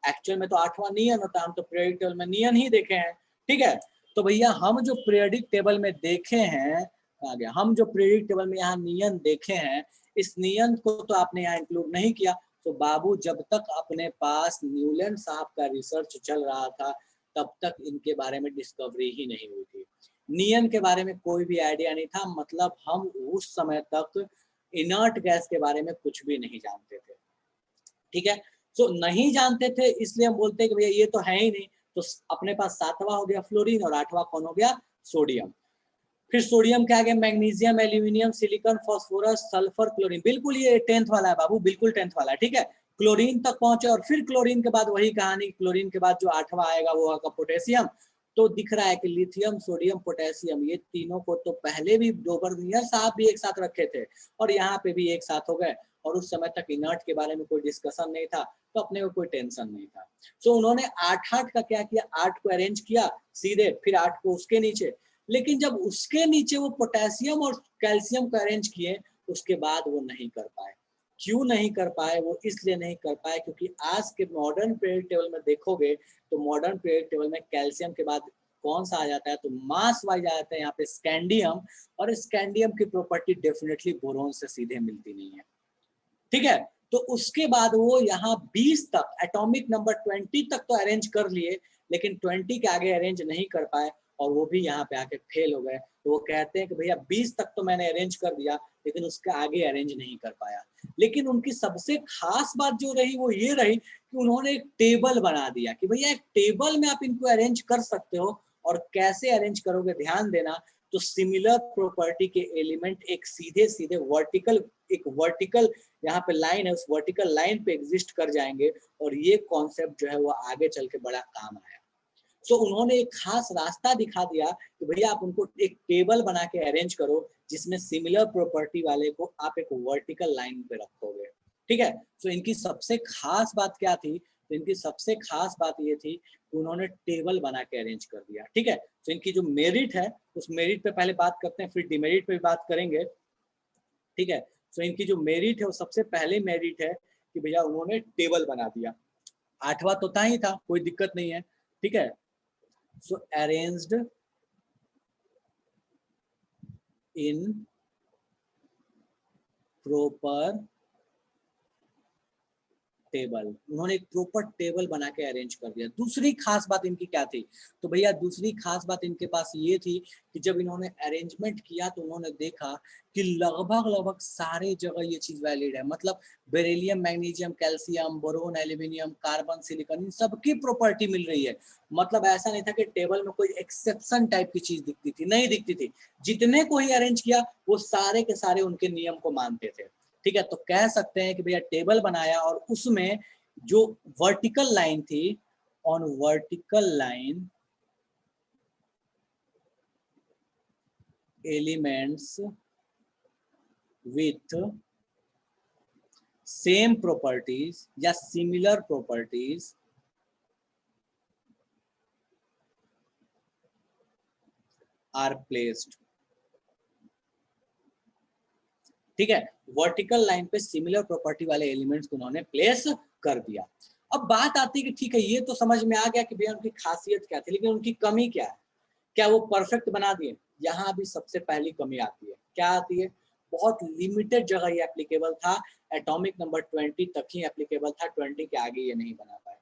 एक्चुअल में तो 8वां नियन होता है, हम तो पीरियडिक टेबल में नियन ही देखे हैं, ठीक है। तो भैया हम जो पीरियडिक टेबल में देखे हैं, आ गया, हम जो पीरियडिक टेबल में यहाँ नियन देखे हैं, इस नियन को तो आपने यहाँ इंक्लूड नहीं किया। तो बाबू जब तक अपने पास न्यूलैंड साहब का रिसर्च चल रहा था तब तक इनके बारे में डिस्कवरी ही नहीं हुई थी, नियन के बारे में कोई भी आइडिया नहीं था। मतलब हम उस समय तक इनर्ट गैस के बारे में कुछ भी नहीं जानते थे, ठीक है। तो नहीं जानते थे इसलिए हम बोलते हैं कि भैया ये तो है ही नहीं। तो अपने पास 7वां हो गया फ्लोरीन और 8वां कौन हो गया? सोडियम। फिर सोडियम के आगे magnesium, aluminium, silicon, phosphorus, sulphur, chlorine. बिल्कुल ये 10th वाला है बाबू, बिल्कुल 10th वाला है, ठीक है। क्लोरीन तक पहुंचे और फिर क्लोरीन के बाद वही कहानी, क्लोरीन के बाद जो 8वां आएगा वो होगा पोटेशियम। तो दिख रहा है कि लिथियम, सोडियम, पोटेशियम, ये तीनों को तो पहले भी डोबरनियर साहब भी एक साथ रखे थे और यहाँ पे भी एक साथ हो गए, और उस समय तक इनर्ट के बारे में कोई डिस्कशन नहीं था, तो अपने को कोई टेंशन नहीं था। सो उन्होंने 8-8 का क्या किया, 8 को अरेंज किया सीधे, फिर 8 को उसके नीचे। लेकिन जब उसके नीचे वो पोटेशियम और कैल्शियम को अरेंज किए, उसके बाद वो नहीं कर पाए। क्यों नहीं कर पाए? वो इसलिए नहीं कर पाए क्योंकि आज के मॉडर्न पीरियड टेबल में देखोगे तो मॉडर्न पीरियड टेबल में कैल्शियम के बाद कौन सा आ जाता है? तो मास वाइज आ जाता है यहाँ पे स्कैंडियम, और स्कैंडियम की प्रॉपर्टी डेफिनेटली बोरोन से सीधे मिलती नहीं है, ठीक है। तो उसके बाद वो यहाँ 20 तक, एटॉमिक नंबर 20 तक तो अरेंज कर लिए, लेकिन 20 के आगे अरेंज नहीं कर पाए और वो भी यहाँ पे आके फेल हो गए। तो वो कहते हैं कि भैया 20 तक तो मैंने अरेंज कर दिया लेकिन उसके आगे अरेंज नहीं कर पाया। लेकिन उनकी सबसे खास बात जो रही वो ये रही कि उन्होंने एक टेबल बना दिया कि भैया एक टेबल में आप इनको अरेंज कर सकते हो, और कैसे अरेंज करोगे ध्यान देना। तो सिमिलर प्रॉपर्टी के एलिमेंट एक सीधे सीधे वर्टिकल, एक वर्टिकल यहाँ पे लाइन है, उस वर्टिकल लाइन पे एग्जिस्ट कर जाएंगे, और ये कॉन्सेप्ट जो है वो आगे चल के बड़ा काम आया। सो उन्होंने एक खास रास्ता दिखा दिया कि भैया आप उनको एक टेबल बना के अरेंज करो जिसमें सिमिलर प्रॉपर्टी वाले को आप एक वर्टिकल लाइन पे रखोगे, ठीक है। सो इनकी सबसे खास बात क्या थी? तो इनकी सबसे खास बात ये थी कि उन्होंने टेबल बना के अरेंज कर दिया, ठीक है। तो इनकी जो मेरिट है उस मेरिट पे पहले बात करते हैं, फिर डिमेरिट पे भी बात करेंगे, ठीक है। सो इनकी जो मेरिट है वो सबसे पहले मेरिट है कि भैया उन्होंने टेबल बना दिया। 8वां तो था ही था, कोई दिक्कत नहीं है, ठीक है। सो अरेंज्ड इन प्रॉपर टेबल, उन्होंने एक प्रॉपर टेबल बना के अरेंज कर दिया। दूसरी खास बात इनकी क्या थी? तो भैया दूसरी खास बात इनके पास ये थी कि जब इन्होंने अरेंजमेंट किया तो उन्होंने देखा कि लगभग सारे जगह ये चीज वैलिड है। मतलब beryllium, magnesium, calcium, boron, aluminium, carbon, silicon, इन सबकी प्रॉपर्टी मिल रही है। मतलब ऐसा नहीं था कि टेबल में कोई एक्सेप्शन टाइप की चीज दिखती थी, नहीं दिखती थी। जितने को ही अरेंज किया वो सारे के सारे उनके नियम को मानते थे, ठीक है। तो कह सकते हैं कि भैया टेबल बनाया और उसमें जो वर्टिकल लाइन थी, on vertical line elements with same properties या सिमिलर प्रॉपर्टीज आर प्लेस्ड, ठीक है। वर्टिकल लाइन पे सिमिलर प्रॉपर्टी वाले एलिमेंट्स को उन्होंने प्लेस कर दिया। अब बात आती है कि ठीक है ये तो समझ में आ गया कि भैया उनकी खासियत क्या थी, लेकिन उनकी कमी क्या है? क्या वो परफेक्ट बना दिए? यहाँ भी सबसे पहली कमी आती है। क्या आती है? बहुत लिमिटेड जगह ये एप्लीकेबल था, एटॉमिक नंबर 20 तक ही एप्लीकेबल था, 20 के आगे ये नहीं बना पाए।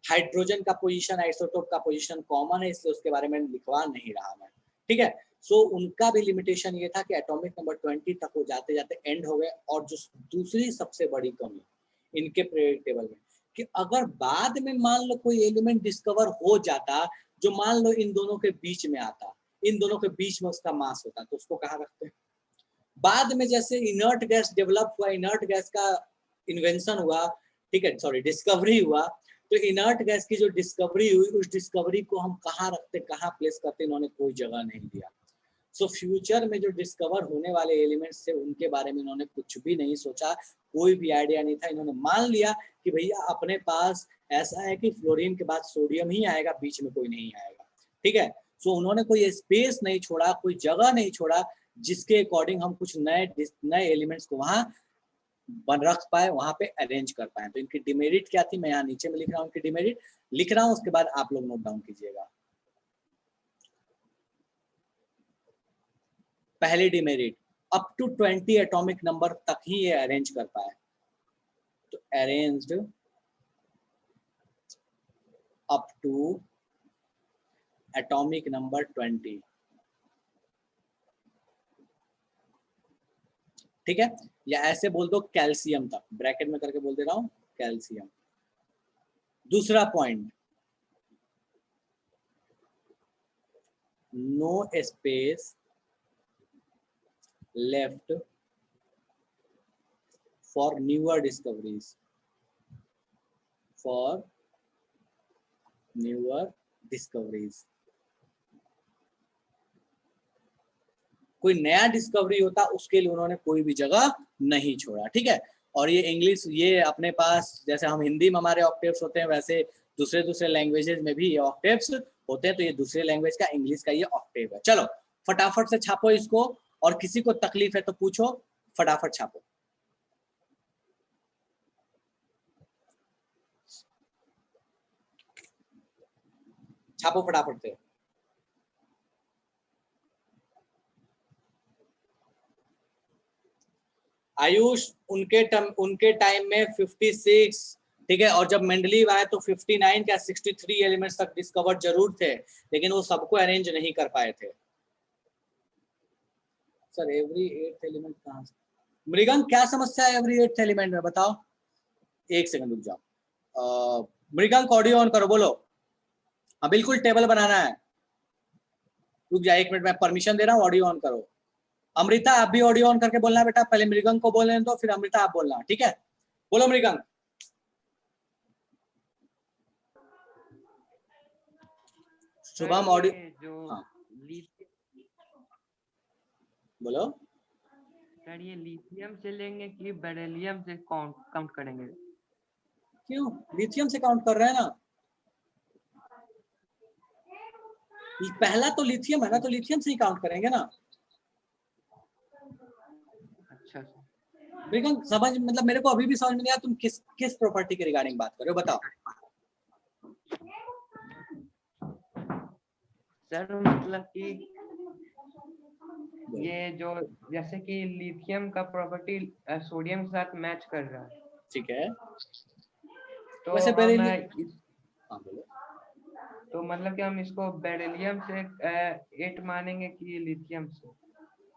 हाइड्रोजन का पोजीशन, आइसोटोप का पोजीशन कॉमन है, इसलिए उसके बारे में लिखवा नहीं रहा मैं, ठीक है। सो उनका भी लिमिटेशन ये था कि एटॉमिक नंबर 20 तक वो जाते जाते एंड हो गए। और जो दूसरी सबसे बड़ी कमी इनके पीरियड टेबल में, कि अगर बाद में मान लो कोई एलिमेंट डिस्कवर हो जाता जो मान लो इन दोनों के बीच में आता, इन दोनों के बीच में उसका मास होता, तो उसको कहाँ रखते हैं? बाद में जैसे इनर्ट गैस डेवलप हुआ, इनर्ट गैस का इन्वेंशन हुआ, ठीक है, सॉरी डिस्कवरी हुआ, तो इनर्ट गैस की जो डिस्कवरी हुई उस डिस्कवरी को हम कहाँ रखते, कहाँ प्लेस करते, इन्होंने कोई जगह नहीं दिया। सो फ्यूचर में जो डिस्कवर होने वाले एलिमेंट्स थे उनके बारे में इन्होंने कुछ भी नहीं सोचा, कोई भी आइडिया नहीं था। इन्होंने मान लिया कि भैया अपने पास ऐसा है कि फ्लोरीन के बाद सोडियम ही आएगा, बीच में कोई नहीं आएगा, ठीक है। सो उन्होंने कोई स्पेस नहीं छोड़ा, कोई जगह नहीं छोड़ा जिसके अकॉर्डिंग हम कुछ नए एलिमेंट्स को वहां रख पाए, वहां पे अरेंज कर पाए। तो इनकी डिमेरिट क्या थी, मैं यहाँ नीचे में लिख रहा हूँ, इनकी डिमेरिट लिख रहा हूँ, उसके बाद आप लोग नोट डाउन कीजिएगा। पहली demerit, up to 20 atomic number तक ही ये अरेंज कर पाए। तो arranged up to atomic number 20, ठीक है। या ऐसे बोल दो कैल्शियम तक, ब्रैकेट में करके बोल दे रहा हूं कैल्शियम। दूसरा point, no space left for newer discoveries, for newer discoveries. कोई नया डिस्कवरी होता उसके लिए उन्होंने कोई भी जगह नहीं छोड़ा, ठीक है। और ये इंग्लिश, ये अपने पास जैसे हम हिंदी में हमारे ऑक्टेव्स होते हैं, वैसे दूसरे लैंग्वेजेस में भी ये ऑक्टेव्स होते हैं। तो ये दूसरे लैंग्वेज का, इंग्लिश का ये ऑक्टेव है। चलो फटाफट से छापो इसको, और किसी को तकलीफ है तो पूछो, फटाफट छापो। छापो फटाफट से। आयुष, उनके टाइम में 56, ठीक है। और जब मेंडलीव आए तो 59 या 63 एलिमेंट्स तक डिस्कवर जरूर थे, लेकिन वो सबको अरेंज नहीं कर पाए थे। सर एवरी 8th एलिमेंट कहां से? मृगंक क्या समस्या है एवरी 8th एलिमेंट में, बताओ। एक सेकंड रुक जाओ। मृगंक ऑडियो ऑन करो, बोलो। हाँ बिल्कुल टेबल बनाना है। रुक जा 1 मिनट, मैं परमिशन दे रहा हूँ, ऑडियो ऑन करो। अमृता आप भी ऑडियो ऑन करके बोलना बेटा, पहले मृगंक को बोलने दो, फिर अमृता आप बोलना, ठीक है। बोलो मृगंक। शुभम ऑडियो,
जो
हाँ
लिथियम,
बोलो।
सर ये लिथियम से लेंगे कि बेरिलियम से काउंट करेंगे?
क्यों लिथियम से काउंट कर रहे हैं ना, पहला तो लिथियम है ना, तो लिथियम से ही काउंट करेंगे ना।
अच्छा
मृगंक समझ, मतलब मेरे को अभी भी समझ में नहीं आया तुम किस प्रॉपर्टी के रिगार्डिंग बात कर रहे हो, बताओ।
सर मतलब कि ये जो जैसे कि लिथियम का प्रॉपर्टी सोडियम के साथ मैच कर रहा है,
ठीक है।
तो
वैसे
हम
हाँ बोलो।
तो मतलब कि हम इसको बेरिलियम से 8 मानेंगे कि लिथियम से,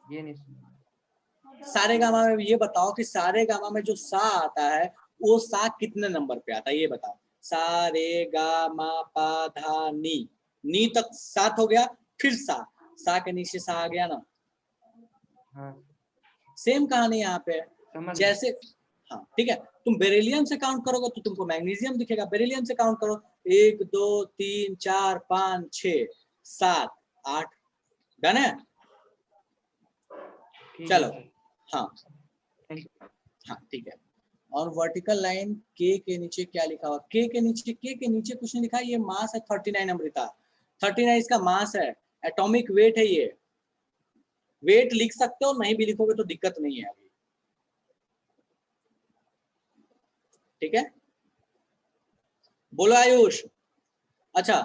ये नहीं समझ।
सारे गामा में ये बताओ कि सारे गामा में जो सा आता है वो सा कितने नंबर पे आता है, ये बताओ। सा रे गा मा पा धा नी तक 7 हो गया, फिर सा के नीचे सा आ गया ना।
हाँ
सेम कहानी यहाँ पे
समझ।
जैसे, हाँ ठीक है। तुम बेरिलियम से काउंट करोगे तो तुमको मैग्नीशियम दिखेगा, बेरिलियम से काउंट करो 1 2 3 4 5 6 7 8, डन है। चलो हाँ हाँ ठीक है। और वर्टिकल लाइन के नीचे क्या लिखा हुआ, के के नीचे कुछ नहीं लिखा, ये मास है 39 अमृता, 39 इसका मास है, एटॉमिक वेट है ये। वेट लिख सकते हो, नहीं भी लिखोगे तो दिक्कत नहीं है अभी, ठीक है। बोलो आयुष। अच्छा,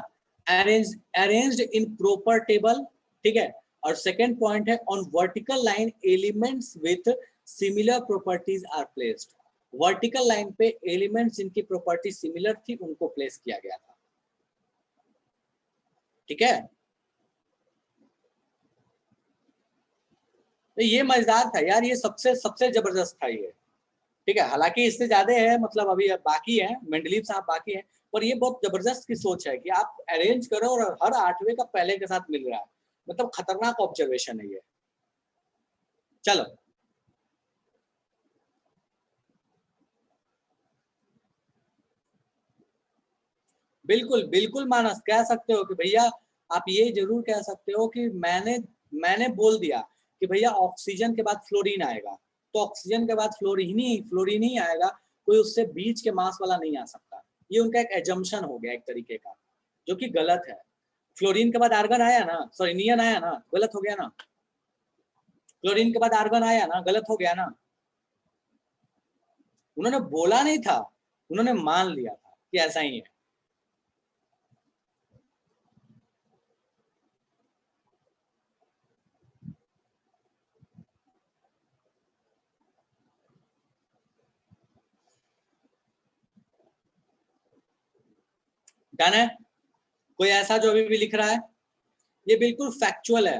अरेंज्ड इन प्रॉपर टेबल, ठीक है। और सेकंड पॉइंट है on vertical line elements with similar properties are placed. Vertical line पे एलिमेंट्स जिनकी प्रॉपर्टी सिमिलर थी उनको प्लेस किया गया था, ठीक है। तो ये मजेदार था यार, ये सबसे जबरदस्त था ये, ठीक है। हालांकि इससे ज्यादा है, मतलब अभी बाकी है, मेंडलीव साहब बाकी है, पर ये बहुत जबरदस्त की सोच है कि आप अरेंज करो और हर 8वें का पहले के साथ मिल रहा है, मतलब खतरनाक ऑब्जर्वेशन है ये। चलो बिल्कुल बिल्कुल मानस कह सकते हो कि भैया, आप ये जरूर कह सकते हो कि मैंने बोल दिया कि भैया ऑक्सीजन के बाद फ्लोरीन आएगा, तो ऑक्सीजन के बाद फ्लोरीन ही आएगा, कोई उससे बीच के मास वाला नहीं आ सकता। ये उनका एक एजम्पशन हो गया एक तरीके का, जो कि गलत है। फ्लोरीन के बाद आर्गन आया ना, सॉरी नियन आया ना, गलत हो गया ना। क्लोरीन के बाद आर्गन आया ना, गलत हो गया ना। उन्होंने बोला नहीं था, उन्होंने मान लिया था कि ऐसा ही है। डन है? कोई ऐसा जो अभी भी लिख रहा है? ये बिल्कुल फैक्चुअल है।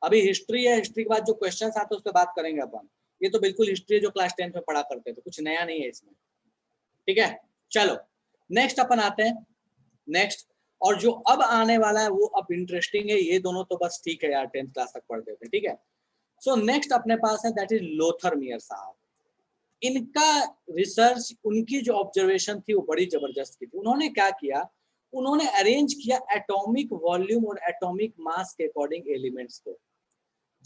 अभी हिस्ट्री है, हिस्ट्री के बाद जो क्वेश्चन आते हैं उस पर बात करेंगे अपन। ये तो बिल्कुल हिस्ट्री है जो क्लास 10 में पढ़ा करते थे, कुछ नया नहीं है इसमें। ठीक है, चलो नेक्स्ट अपन आते हैं। नेक्स्ट, और जो अब आने वाला है वो अब इंटरेस्टिंग है। ये दोनों तो बस ठीक है यार, 10th क्लास तक पढ़ते थे। ठीक है, सो नेक्स्ट अपने पास है दैट इज लोथरमियर साहब। इनका रिसर्च, उनकी जो ऑब्जर्वेशन थी वो बड़ी जबरदस्त की थी। उन्होंने क्या किया, उन्होंने अरेंज किया एटॉमिक वॉल्यूम और एटॉमिक मास के अकॉर्डिंग एलिमेंट्स को।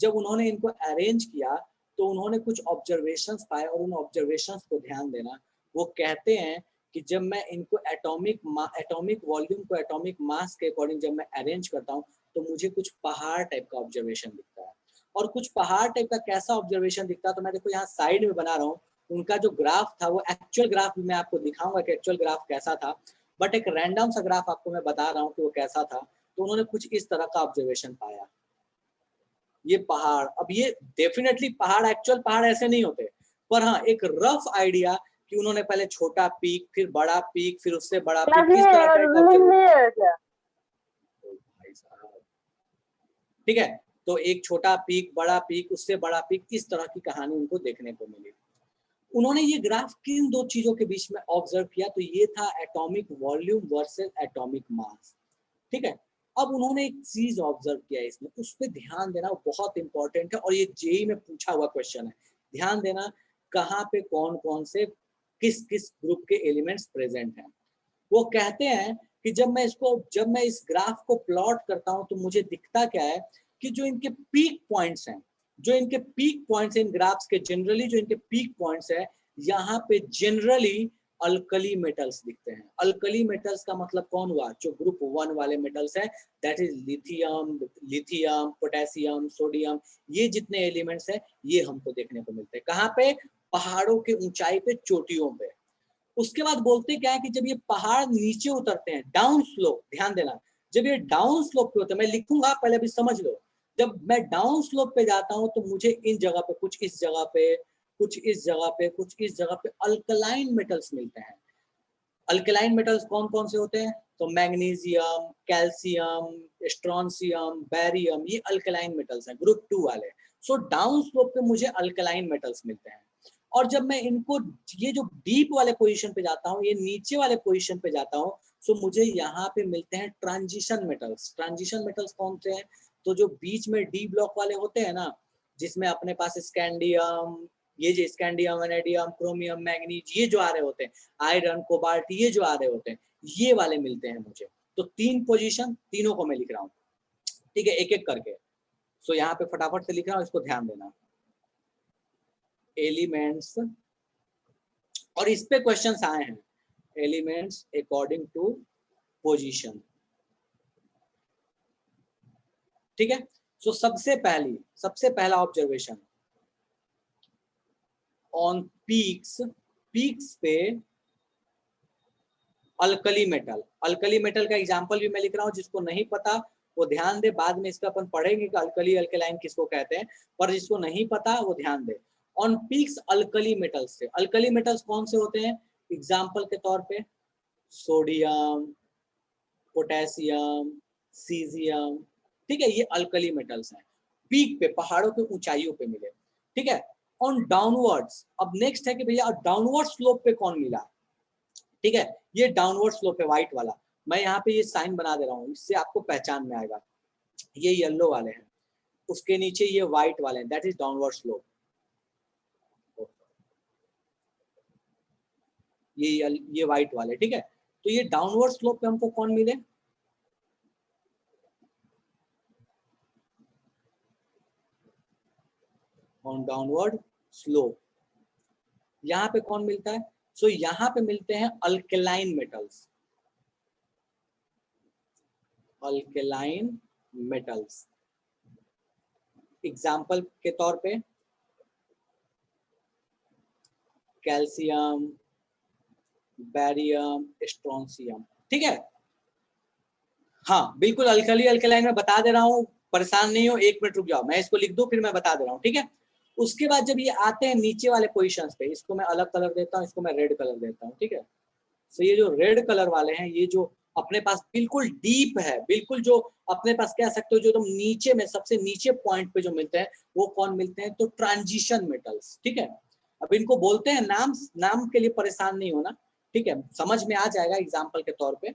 जब उन्होंने इनको अरेंज किया तो उन्होंने कुछ ऑब्जर्वेशंस पाए, और उन ऑब्जर्वेशंस को ध्यान देना। वो कहते हैं कि जब मैं इनको एटॉमिक वॉल्यूम को एटॉमिक मास के अकॉर्डिंग जब मैं अरेंज करता हूँ तो मुझे कुछ पहाड़ टाइप का ऑब्जर्वेशन दिखता है। और कुछ पहाड़ टाइप का कैसा ऑब्जर्वेशन दिखता है, तो मैं देखो यहाँ साइड में बना रहा हूँ। उनका जो ग्राफ था वो एक्चुअल ग्राफ मैं आपको दिखाऊंगा कि एक्चुअल ग्राफ कैसा था, बट एक रैंडम सा ग्राफ आपको मैं बता रहा हूँ कि वो कैसा था। तो उन्होंने कुछ इस तरह का ऑब्जर्वेशन पाया। ये पहाड़, अब ये डेफिनेटली पहाड़, एक्चुअल पहाड़ ऐसे नहीं होते, पर हाँ एक रफ आइडिया कि उन्होंने पहले छोटा पीक, फिर बड़ा पीक, फिर उससे बड़ा पीक, किस तरह का एक ऑब्जर्वेशन। ठीक है, तो एक छोटा पीक, बड़ा पीक, उससे बड़ा पीक, इस तरह की कहानी उनको देखने को मिली। उन्होंने ये ग्राफ किन दो चीजों के बीच में ऑब्जर्व किया, तो ये था atomic volume versus atomic mass. ठीक है, अब उन्होंने एक चीज ऑब्जर्व किया इसमें, उस पर ध्यान देना बहुत इंपॉर्टेंट है, और ये जेई में पूछा हुआ क्वेश्चन है। ध्यान देना कहाँ पे कौन कौन से किस किस ग्रुप के एलिमेंट्स प्रेजेंट हैं। वो कहते हैं कि जब मैं इस ग्राफ को प्लॉट करता हूं तो मुझे दिखता क्या है कि जो इनके पीक पॉइंट्स हैं, इन ग्राफ्स के जनरली जो इनके पीक पॉइंट्स है, यहाँ पे जनरली अल्कली मेटल्स दिखते हैं। अल्कली मेटल्स का मतलब कौन हुआ, जो ग्रुप 1 वाले मेटल्स है, that is lithium, potassium, sodium. ये जितने एलिमेंट्स है ये हमको देखने को मिलते हैं कहाँ पे, पहाड़ों के ऊंचाई पे, चोटियों पे। उसके बाद बोलते क्या है कि जब ये पहाड़ नीचे उतरते हैं, डाउन स्लोप, ध्यान देना, जब ये डाउन स्लोप पे होते हैं, मैं लिखूंगा पहले अभी समझ लो, जब मैं डाउन स्लोप पे जाता हूं तो मुझे इन जगह पे, कुछ इस जगह पे, कुछ इस जगह पे, कुछ इस जगह पे अल्कलाइन मेटल्स मिलते हैं। अल्कलाइन मेटल्स कौन कौन से होते हैं, तो मैग्नीशियम, कैल्शियम, स्ट्रॉन्शियम, बैरियम, ये अल्कलाइन मेटल्स हैं, ग्रुप 2 वाले। सो डाउन स्लोप पे मुझे अल्कलाइन मेटल्स मिलते हैं। और जब मैं इनको, ये जो डीप वाले पोजीशन पे जाता हूँ, ये नीचे वाले पोजीशन पे जाता हूँ, सो मुझे यहाँ पे मिलते हैं ट्रांजिशन मेटल्स। ट्रांजिशन मेटल्स कौन से हैं, तो जो बीच में डी ब्लॉक वाले होते हैं ना, जिसमें अपने पास स्कैंडियम, ये जो स्कैंडियम, वैनेडियम, क्रोमियम, मैग्नीज, ये जो आ रहे होते हैं, आयरन, कोबाल्ट, ये जो आ रहे होते हैं, ये वाले मिलते हैं मुझे। तो 3 पोजीशन, तीनों को मैं लिख रहा हूँ। ठीक है, एक एक करके। सो यहाँ पे फटाफट से लिख रहा हूँ, इसको ध्यान देना। एलिमेंट्स, और इस पे क्वेश्चंस आए हैं, एलिमेंट्स अकॉर्डिंग टू पोजीशन। ठीक है, सो सबसे पहला ऑब्जर्वेशन ऑन पीक्स पे अल्कली मेटल का एग्जांपल भी मैं लिख रहा हूं। जिसको नहीं पता वो ध्यान दे, बाद में इसका अपन पढ़ेंगे कि अल्कली अल्कलाइन किसको कहते हैं, पर जिसको नहीं पता वो ध्यान दे। ऑन पीक्स अल्कली मेटल्स से, अल्कली मेटल्स कौन से होते हैं, एग्जांपल के तौर पे सोडियम, पोटेशियम, सीजियम। ठीक है, ये अल्कली मेटल्स हैं, पीक पे, पहाड़ों के ऊंचाइयों पे मिले। ठीक है, ऑन डाउनवर्ड्स, अब नेक्स्ट है कि भैया डाउनवर्ड स्लोप पे कौन मिला। ठीक है, ये डाउनवर्ड स्लोप है, व्हाइट वाला। मैं यहाँ पे ये साइन बना दे रहा हूँ, इससे आपको पहचान में आएगा। ये येलो वाले हैं, उसके नीचे ये व्हाइट वाले हैं, दैट इज डाउनवर्ड स्लोप। ये व्हाइट वाले। ठीक है, तो ये डाउनवर्ड स्लोप पे हमको कौन मिले, ऑन डाउनवर्ड स्लोप यहाँ पे कौन मिलता है? सो यहाँ पे मिलते हैं alkaline metals, alkaline metals. Example के तौर पे कैल्शियम, बैरियम, स्ट्रोंशियम, ठीक है। हाँ बिल्कुल, अल्कली अल्कलाइन में बता दे रहा हूँ, परेशान नहीं हो, 1 मिनट रुक जाओ, मैं इसको लिख दूं फिर मैं बता दे रहा हूँ, ठीक है। उसके बाद जब ये आते हैं नीचे वाले पोजीशंस पे, इसको मैं अलग कलर देता हूँ, इसको मैं रेड कलर देता हूँ, ठीक है। तो ये जो रेड कलर वाले हैं, ये जो अपने पास बिल्कुल डीप है, बिल्कुल जो अपने पास कह सकते हो जो तुम नीचे में सबसे नीचे पॉइंट पे जो मिलते हैं, वो कौन मिलते हैं? तो ट्रांजिशन मेटल्स, ठीक है। अब इनको बोलते हैं, नाम के लिए परेशान नहीं होना, ठीक है, समझ में आ जाएगा एग्जाम्पल के तौर पे,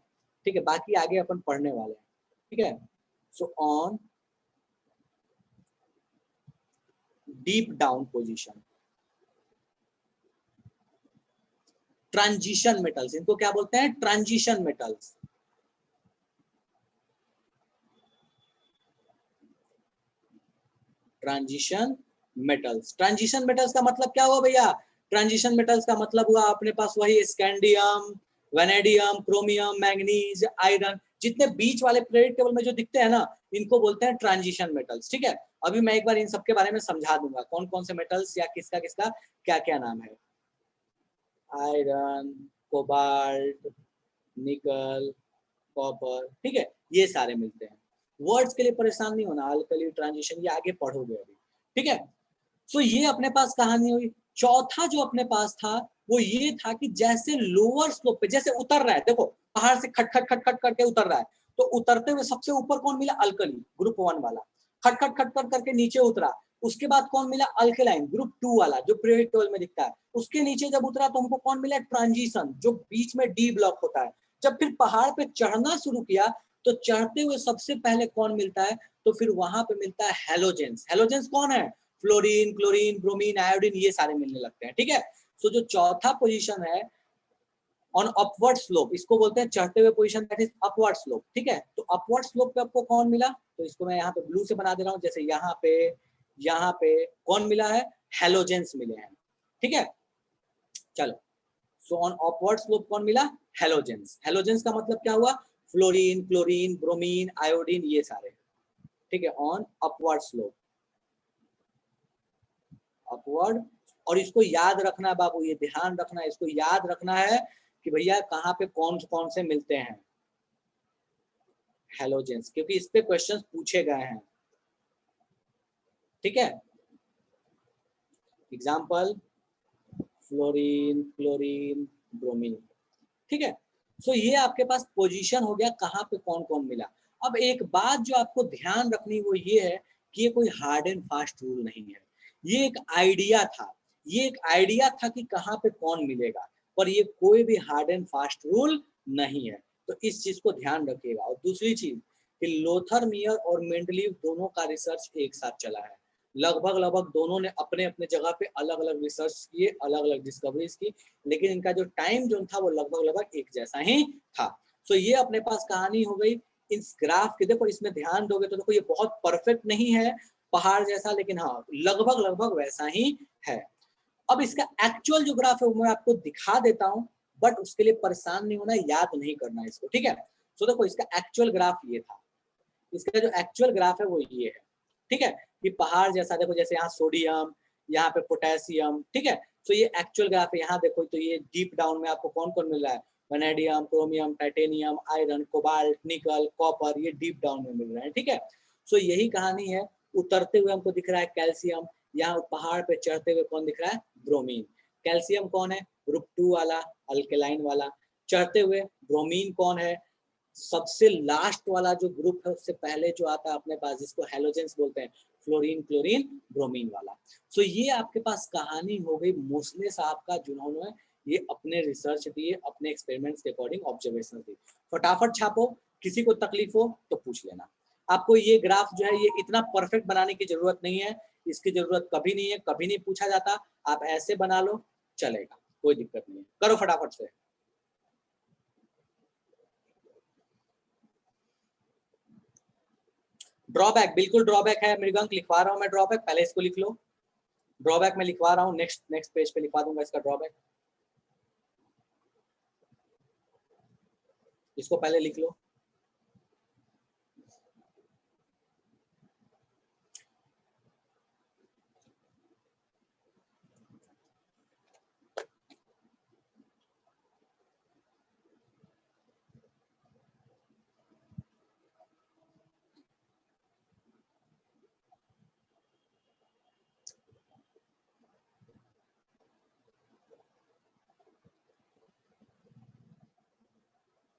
ठीक है। बाकी आगे अपन पढ़ने वाले हैं, ठीक है। So on deep down position, transition metals, इनको क्या बोलते हैं? Transition metals. Transition metals, transition metals का मतलब क्या हुआ भैया? ट्रांजिशन मेटल्स का मतलब हुआ अपने पास वही scandium, vanadium, chromium, manganese, iron, जितने बीच वाले पीरियोडिक टेबल में जो दिखते हैं ना, इनको बोलते हैं ट्रांजिशन मेटल्स, ठीक है। अभी मैं एक बार इन सब के बारे में समझा दूंगा, कौन कौन से मेटल्स या किसका किसका क्या क्या नाम है। आयरन, कोबाल्ट, निकल, कॉपर, ठीक है, ये सारे मिलते हैं। वर्ड्स के लिए परेशान नहीं होना, अल्कली, ट्रांजिशन, ये आगे पढ़ोगे अभी, ठीक है। सो ये अपने पास कहानी हुई। चौथा जो अपने पास था वो ये था कि जैसे लोअर स्लोप पे जैसे उतर रहा है, देखो पहाड़ से खट खट खट खट करके उतर रहा है, तो उतरते हुए सबसे ऊपर कौन मिला? अल्कली, ग्रुप 1 वाला, खट खट खट खट करके नीचे उतरा, उसके बाद कौन मिला? अल्केलाइन, ग्रुप 2 वाला जो पीरियोडिक टेबल में दिखता है, उसके नीचे जब उतरा तो हमको कौन मिला? ट्रांजिशन, जो बीच में डी ब्लॉक होता है। जब फिर पहाड़ पे चढ़ना शुरू किया तो चढ़ते हुए सबसे पहले कौन मिलता है? तो फिर वहां पे मिलता है हेलोजेंस। हेलोजेंस कौन है? फ्लोरीन, क्लोरीन, ब्रोमीन, आयोडीन, ये सारे मिलने लगते हैं, ठीक है। सो जो चौथा पोजीशन है ऑन अपवर्ड स्लोप, इसको बोलते हैं चढ़ते हुए position, that is upward slope, ठीक है। तो अपवर्ड स्लोप पे आपको कौन मिला? तो इसको मैं यहाँ पे ब्लू से बना दे रहा हूँ, जैसे यहाँ पे कौन मिला है? हेलोजेंस मिले हैं, ठीक है। चलो, सो ऑन अपवर्ड स्लोप कौन मिला? हेलोजेंस। हेलोजेंस का मतलब क्या हुआ? फ्लोरीन, क्लोरीन, ब्रोमीन, आयोडीन, ये सारे, ठीक है, ऑन अपवर्ड स्लोप, अपवर्ड। और इसको याद रखना है बाबू, ये ध्यान रखना है, इसको याद रखना है कि भैया कहाँ पे कौन कौन से मिलते हैं हेलोजेंस, क्योंकि इस पे क्वेश्चंस पूछे गए हैं, ठीक है। एग्जाम्पल फ्लोरीन, क्लोरीन, ब्रोमीन, ठीक है। सो ये आपके पास पोजीशन हो गया कहाँ पे कौन कौन मिला। अब एक बात जो आपको ध्यान रखनी वो ये है कि ये कोई हार्ड एंड फास्ट रूल नहीं है, ये एक आइडिया था, ये एक आइडिया था कि कहाँ पे कौन मिलेगा, पर ये कोई भी हार्ड एंड फास्ट रूल नहीं है। तो इस चीज को ध्यान रखिएगा। और दूसरी चीज कि लोथर मियर और मेंडलीव दोनों का रिसर्च एक साथ चला है, लगभग लगभग दोनों ने अपने अपने जगह पे अलग अलग रिसर्च किए, अलग अलग डिस्कवरीज की, लेकिन इनका जो टाइम जो था वो लगभग लगभग एक जैसा ही था। सो ये अपने पास कहानी हो गई। इस ग्राफ के देखो, इसमें ध्यान दोगे तो देखो ये बहुत परफेक्ट नहीं है पहाड़ जैसा, लेकिन हाँ लगभग लगभग वैसा ही है। अब इसका एक्चुअल जो ग्राफ है वो मैं आपको दिखा देता हूँ, बट उसके लिए परेशान नहीं होना, याद नहीं करना इसको, ठीक है। सो देखो इसका एक्चुअल ग्राफ ये था, इसका जो एक्चुअल ग्राफ है वो ये है, ठीक है। कि पहाड़ जैसा देखो, जैसे यहाँ सोडियम, यहाँ पे पोटेशियम, ठीक है। तो ये एक्चुअल ग्राफ है, यहाँ देखो तो ये डीप डाउन में आपको कौन कौन मिल रहा है? Vanadium, chromium, titanium, iron, cobalt, निकल, कॉपर, ये डीप डाउन में मिल रहे हैं, ठीक है। सो यही कहानी है। उतरते हुए हमको दिख रहा है कैल्शियम, यहाँ पहाड़ पे चढ़ते हुए कौन दिख रहा है? ब्रोमीन। कैल्शियम कौन है? ग्रुप 2 वाला, अल्केलाइन वाला। चढ़ते हुए ब्रोमीन कौन है? सबसे लास्ट वाला जो ग्रुप है उससे पहले जो आता है अपने पास, जिसको हेलोजेंस बोलते हैं, फ्लोरीन, क्लोरीन, ब्रोमीन वाला। सो ये आपके पास कहानी हो गई मोस्ले साहब का, जिन्होंने ये अपने रिसर्च दिए, अपने एक्सपेरिमेंट्स के अकॉर्डिंग ऑब्जर्वेशन दिए। फटाफट छापो, किसी को तकलीफ हो तो पूछ लेना। आपको ये ग्राफ जो है ये इतना परफेक्ट बनाने की जरूरत नहीं है, इसकी जरूरत कभी नहीं है, कभी नहीं पूछा जाता। आप ऐसे बना लो, चलेगा, कोई दिक्कत नहीं है। करो फटाफट से। ड्रॉबैक, बिल्कुल ड्रॉबैक है मृगंक, लिखवा रहा हूं मैं ड्रॉबैक, पहले इसको लिख लो। ड्रॉबैक में लिखवा रहा हूँ, नेक्स्ट पेज पे लिखवा दूंगा इसका ड्रॉबैक। इसको पहले लिख लो।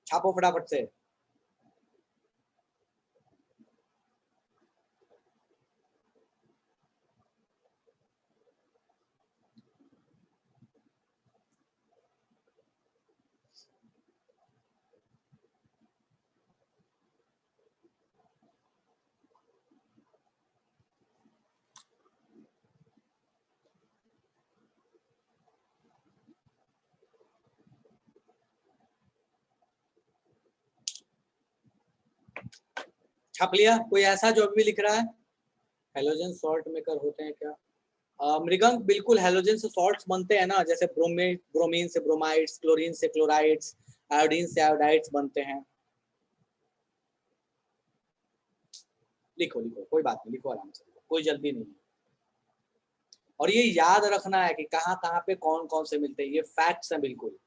छापो फटाफट से। छाप लिया? कोई ऐसा जो अभी भी लिख रहा है? हेलोजन सॉल्ट मेकर होते हैं क्या? मृगंक, बिल्कुल हेलोजन से सॉल्ट्स बनते हैं ना, जैसे ब्रोमीन से ब्रोमाइड्स, क्लोरीन से क्लोराइड्स, आयोडीन से आयोडाइड्स बनते हैं। लिखो लिखो, कोई बात नहीं, लिखो आराम से, कोई जल्दी नहीं है। और ये याद रखना है कि कहाँ कहाँ पे कौन कौन से मिलते हैं, ये फैक्ट्स हैं बिल्कुल।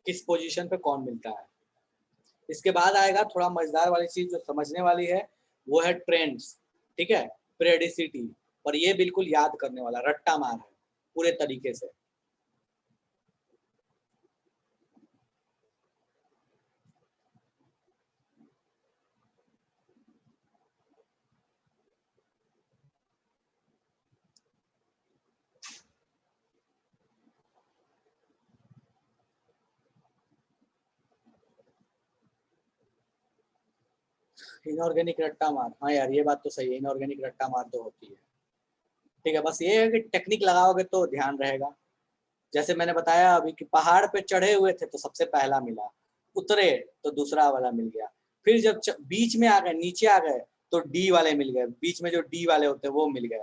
किस पोजीशन पे कौन मिलता है। इसके बाद आएगा थोड़ा मजेदार वाली चीज जो समझने वाली है, वो है ट्रेंड्स, ठीक है, पेरियोडिसिटी। और ये बिल्कुल याद करने वाला रट्टा मार है पूरे तरीके से। इनऑर्गेनिक रट्टा मार, हाँ यार ये बात तो सही है, इनऑर्गेनिक रट्टा मार तो होती है। ठीक है, बस ये है कि टेक्निक लगाओगे तो ध्यान रहेगा। जैसे मैंने बताया अभी कि पहाड़ पे चढ़े हुए थे तो सबसे पहला मिला, उतरे तो दूसरा वाला मिल गया, फिर जब बीच में आ गए, नीचे आ गए तो डी वाले मिल गए, बीच में जो डी वाले होते हैं वो मिल गए।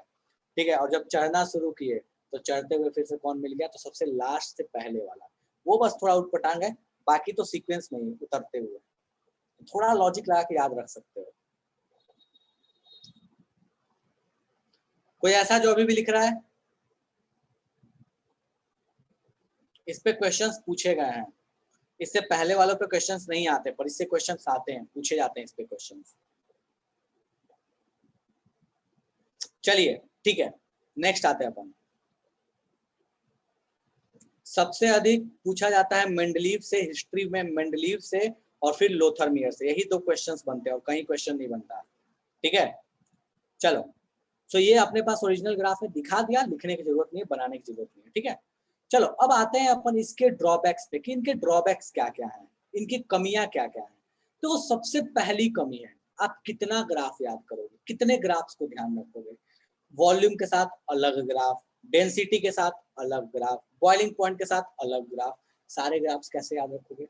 ठीक है, और जब चढ़ना शुरू किए तो चढ़ते हुए फिर से कौन मिल गया, तो सबसे लास्ट से पहले वाला। वो बस थोड़ा उटपटांग है, बाकी तो सीक्वेंस में ही उतरते हुए। थोड़ा लॉजिक लगा के याद रख सकते हो। कोई ऐसा जो अभी भी लिख रहा है? इस पे क्वेश्चंस पूछे गए हैं, इससे पहले वालों पे क्वेश्चंस नहीं आते, पर इससे क्वेश्चंस आते हैं, पूछे जाते हैं इस पे क्वेश्चंस। चलिए ठीक है, नेक्स्ट आते हैं अपन। सबसे अधिक पूछा जाता है मेंडलीव से, हिस्ट्री में मेंडलीव से और फिर लोथरमियर से, यही दो क्वेश्चंस बनते हैं और कहीं क्वेश्चन नहीं बनता। ठीक है, चलो। सो ये अपने पास ओरिजिनल ग्राफ में दिखा दिया, लिखने की जरूरत नहीं है, बनाने की जरूरत नहीं है। ठीक है, चलो अब आते हैं अपन इसके ड्रॉबैक्स पे कि इनके ड्रॉबैक्स क्या क्या हैं, इनकी कमियां क्या क्या हैं। तो सबसे पहली कमी है, आप कितना ग्राफ याद करोगे, कितने ग्राफ्स को ध्यान रखोगे। वॉल्यूम के साथ अलग ग्राफ, डेंसिटी के साथ अलग ग्राफ, बॉइलिंग पॉइंट के साथ अलग ग्राफ, सारे ग्राफ्स कैसे याद रखोगे।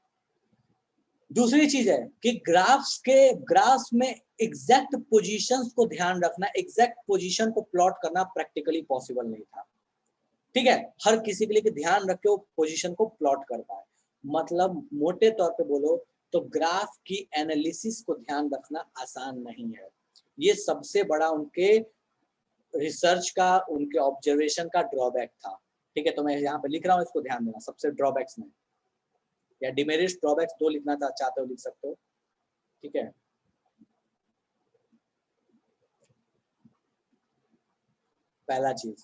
दूसरी चीज है कि ग्राफ्स में एग्जैक्ट पोजीशंस को ध्यान रखना, एग्जैक्ट पोजीशन को प्लॉट करना प्रैक्टिकली पॉसिबल नहीं था। ठीक है, हर किसी के लिए कि ध्यान रख के वो पोजीशन को प्लॉट कर पाए। मतलब मोटे तौर पे बोलो तो ग्राफ की एनालिसिस को ध्यान रखना आसान नहीं है। ये सबसे बड़ा उनके रिसर्च का, उनके ऑब्जर्वेशन का ड्रॉबैक था। ठीक है, तो मैं यहाँ पे लिख रहा हूँ, इसको ध्यान देना। सबसे ड्रॉबैक्स में या डिमेरिट्स ड्रॉबैक्स दो लिखना चाहते हो लिख सकते हो। ठीक है, पहला चीज,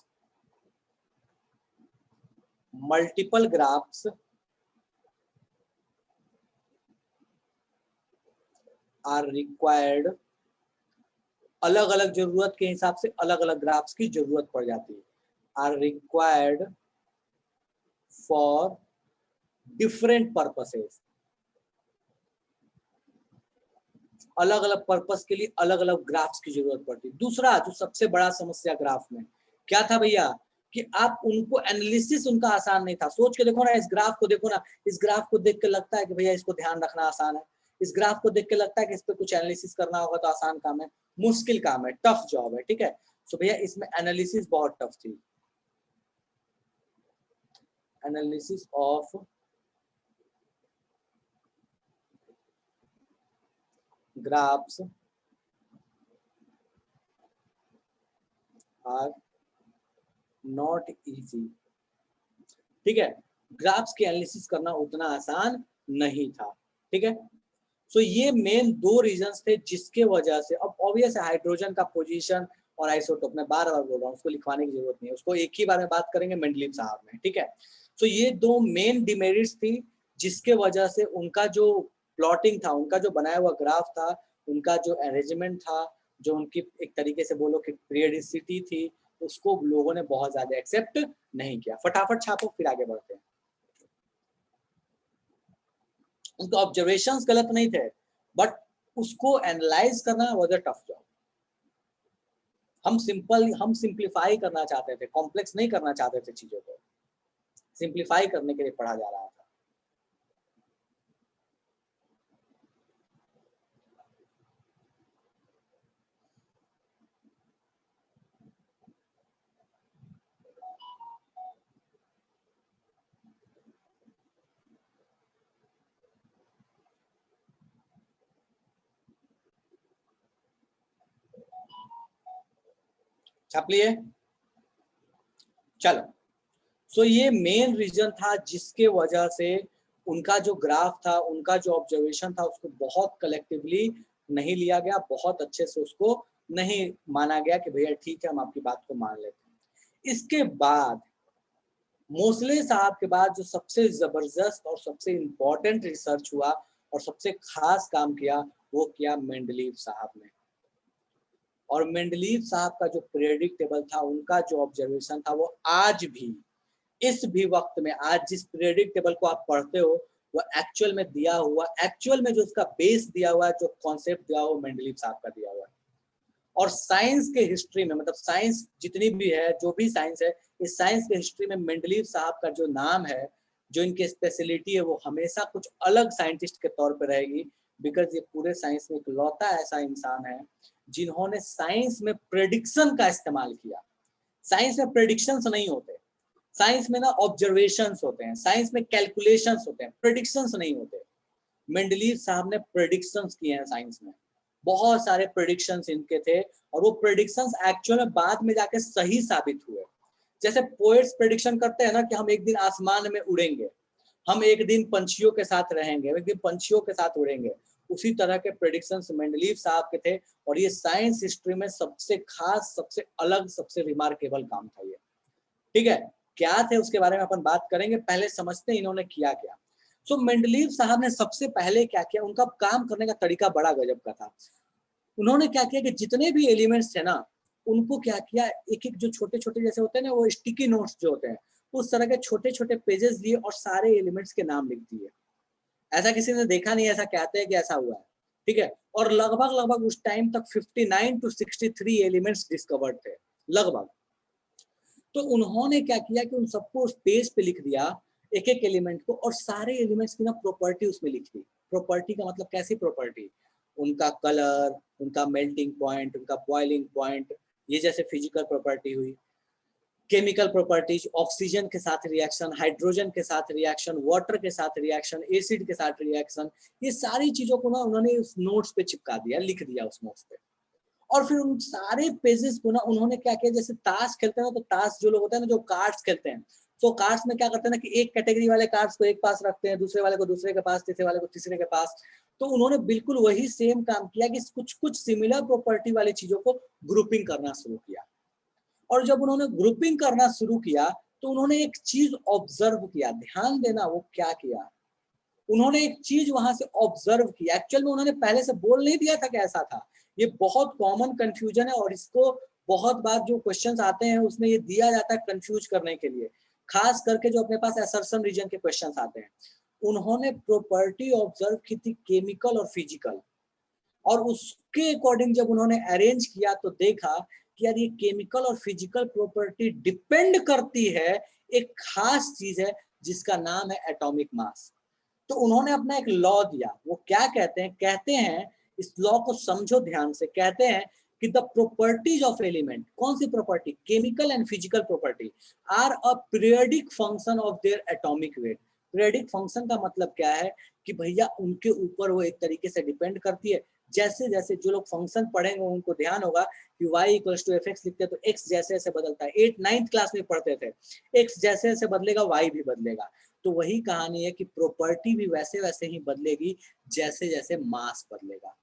मल्टीपल ग्राफ्स आर रिक्वायर्ड। अलग अलग जरूरत के हिसाब से अलग अलग ग्राफ्स की जरूरत पड़ जाती है। Are required for different purposes, अलग अलग पर्पस के लिए अलग अलग ग्राफ्स की जरूरत पड़ती है। दूसरा जो सबसे बड़ा समस्या ग्राफ में क्या था भैया, कि आप उनको एनालिसिस उनका आसान नहीं था। सोच के देखो ना, इस ग्राफ को देखो ना, इस ग्राफ को देख के लगता है कि भैया इसको ध्यान रखना आसान है, इस ग्राफ को देख के लगता है कि इस पे कुछ एनालिसिस करना होगा तो आसान काम है, मुश्किल काम है, टफ जॉब है, ठीक है। सो भैया इसमें एनालिसिस बहुत टफ थी, analysis of graphs are not easy, ठीक है। ग्राफ्स की एनालिसिस करना उतना आसान नहीं था, ठीक है। सो ये मेन दो रीजंस थे जिसके वजह से, अब ऑब्वियस है हाइड्रोजन का पोजीशन और आइसोटोप, मैं बार बार बोल रहा हूँ, उसको लिखवाने की जरूरत नहीं है, उसको एक ही बार में बात करेंगे मेंडलीव साहब में, ठीक है। सो ये दो मेन डिमेरिट्स थी जिसके वजह से उनका जो प्लॉटिंग था, उनका जो बनाया हुआ ग्राफ था, उनका जो अरेंजमेंट था, जो उनकी एक तरीके से बोलो कि पीरियडिसिटी थी, उसको लोगों ने बहुत ज्यादा एक्सेप्ट नहीं किया। फटाफट छापो फिर आगे बढ़ते हैं। उनके ऑब्जर्वेशंस गलत नहीं थे, बट उसको एनालाइज करना वाज अ टफ जॉब। हम सिंप्लीफाई करना चाहते थे, कॉम्प्लेक्स नहीं करना चाहते थे चीजों को, सिंप्लीफाई करने के लिए पढ़ा जा रहा था। छाप लिए? चलो, सो ये मेन रीजन था जिसके वजह से उनका जो ग्राफ था, उनका जो ऑब्जर्वेशन था, उसको बहुत कलेक्टिवली नहीं लिया गया, बहुत अच्छे से उसको नहीं माना गया कि भैया ठीक है हम आपकी बात को मान लेते हैं। इसके बाद मोसले साहब के बाद जो सबसे जबरदस्त और सबसे इम्पोर्टेंट रिसर्च हुआ और सबसे खास काम किया, वो किया मेंडलीव साहब ने। और मेंडलीव साहब का जो पीरियडिक टेबल था, उनका जो ऑब्जर्वेशन था, वो आज भी, इस भी वक्त में, आज जिस पीरियडिक टेबल को आप पढ़ते हो, वो एक्चुअल में दिया हुआ, एक्चुअल में जो उसका बेस दिया हुआ है, जो कॉन्सेप्ट दिया हुआ, मेंडलीव साहब का दिया हुआ है। और साइंस के हिस्ट्री में, मतलब साइंस जितनी भी है, जो भी साइंस है, इस साइंस के हिस्ट्री में मेंडलीव साहब का जो नाम है, जो इनकी स्पेशलिटी है, वो हमेशा कुछ अलग साइंटिस्ट के तौर पर रहेगी। बिकॉज ये पूरे साइंस में इकलौता ऐसा इंसान है जिन्होंने साइंस में प्रेडिक्शन का इस्तेमाल किया। साइंस में प्रेडिक्शंस नहीं होते, साइंस में ना ऑब्जर्वेशंस होते हैं, साइंस में कैलकुलेशंस होते हैं, प्रेडिक्शंस नहीं होते। मेंडलीव साहब ने प्रेडिक्शंस किए हैं साइंस में, बहुत सारे प्रेडिक्शंस इनके थे, और वो प्रेडिक्शंस एक्चुअल में बाद में जाके सही साबित हुए। जैसे पोएट्स प्रेडिक्शन करते हैं ना कि हम एक दिन आसमान में उड़ेंगे, हम एक दिन पंछियों के साथ रहेंगे, एक दिन पंछियों के साथ उड़ेंगे, उसी तरह के प्रेडिक्शंस मेंडलीव साहब के थे। और ये साइंस हिस्ट्री में सबसे खास, सबसे अलग, सबसे रिमार्केबल काम था ये, ठीक है। क्या थे उसके बारे में अपन बात करेंगे, पहले समझते हैं इन्होंने किया क्या। सो मेंडलीव साहब ने सबसे पहले क्या किया, उनका काम करने का तरीका बड़ा गजब का था। उन्होंने क्या किया कि जितने भी एलिमेंट्स थे ना, उनको क्या किया, एक एक जो छोटे छोटे जैसे होते हैं ना, वो स्टिकी नोट्स जो होते हैं, उस तरह के छोटे छोटे पेजेस लिए और सारे एलिमेंट्स के नाम लिख दिए। ऐसा किसी ने देखा नहीं, ऐसा कहते हैं कि ऐसा हुआ है, ठीक है। और लगभग लगभग उस टाइम तक 59 to 63 एलिमेंट्स डिस्कवर्ड थे लगभग। तो उन्होंने क्या किया कि उन सबको उस पेज पे लिख दिया, एक एक एलिमेंट को, और सारे एलिमेंट्स की ना प्रॉपर्टी उसमें लिख दी। प्रॉपर्टी का मतलब कैसी प्रॉपर्टी, उनका कलर, उनका मेल्टिंग पॉइंट, उनका बॉइलिंग पॉइंट, ये जैसे फिजिकल प्रॉपर्टी हुई। केमिकल प्रॉपर्टीज, ऑक्सीजन के साथ रिएक्शन, हाइड्रोजन के साथ रिएक्शन, वाटर के साथ रिएक्शन, एसिड के साथ रिएक्शन, ये सारी चीजों को ना उन्होंने उस नोट्स पे चिपका दिया, लिख दिया उस नोट्स पे। और फिर उन सारे पेजेस को ना उन्होंने क्या किया, जैसे ताश खेलते हैं ना, तो ताश जो लोग होते हैं ना, जो कार्ड्स खेलते हैं, तो कार्ड्स में क्या करते हैं ना कि एक कैटेगरी वाले कार्ड्स को एक पास रखते हैं, दूसरे वाले को दूसरे के पास, तीसरे वाले को तीसरे के पास। तो उन्होंने बिल्कुल वही सेम काम किया कि कुछ कुछ सिमिलर प्रॉपर्टी वाली चीजों को ग्रुपिंग करना शुरू किया। और जब उन्होंने ग्रुपिंग करना शुरू किया, तो उन्होंने एक चीज ऑब्जर्व किया, ध्यान देना वो क्या किया, उन्होंने एक चीज वहां से ऑब्जर्व किया। एक्चुअल में उन्होंने पहले से बोल नहीं दिया था कि ऐसा था। ये बहुत कॉमन कंफ्यूजन है, और इसको बहुत बार जो क्वेश्चंस आते हैं उसमें ये दिया जाता है कंफ्यूज करने के लिए, खास करके जो अपने पास असर्शन रीजन के क्वेश्चंस आते हैं। उन्होंने प्रॉपर्टी ऑब्जर्व की थी केमिकल और फिजिकल, और उसके अकॉर्डिंग जब उन्होंने अरेंज किया तो देखा कि यार ये केमिकल और फिजिकल प्रॉपर्टी डिपेंड करती है एक खास चीज है जिसका नाम है एटॉमिक मास। तो उन्होंने अपना एक लॉ दिया। वो क्या कहते हैं इस लॉ को समझो ध्यान से। कहते हैं कि द प्रॉपर्टीज ऑफ एलिमेंट, कौन सी property, chemical and physical property, are a periodic function of their atomic weight. Periodic function का मतलब क्या है कि भैया उनके ऊपर वो एक तरीके से डिपेंड करती है। जैसे जैसे जो लोग फंक्शन पढ़ेंगे उनको ध्यान होगा कि y equals to F X लिखते हैं तो x जैसे जैसे बदलता है। 9th क्लास में पढ़ते थे, x जैसे जैसे बदलेगा y भी बदलेगा। तो वही कहानी है कि प्रॉपर्टी भी वैसे वैसे ही बदलेगी जैसे जैसे मास बदलेगा।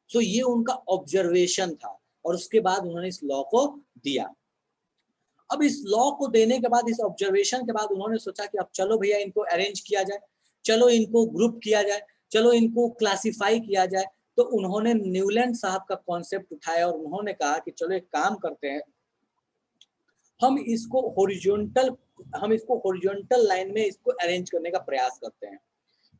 सो ये उनका ऑब्जर्वेशन था और उसके बाद उन्होंने इस लॉ को दिया। अब इस लॉ को देने के बाद, इस ऑब्जर्वेशन के बाद उन्होंने सोचा कि अब चलो भैया इनको अरेंज किया जाए, चलो इनको ग्रुप किया जाए, चलो इनको क्लासिफाई किया जाए। तो उन्होंने न्यूलैंड साहब का कॉन्सेप्ट उठाया और उन्होंने कहा कि चलो एक काम करते हैं, हम इसको हॉरिजॉन्टल लाइन में इसको अरेंज करने का प्रयास करते हैं।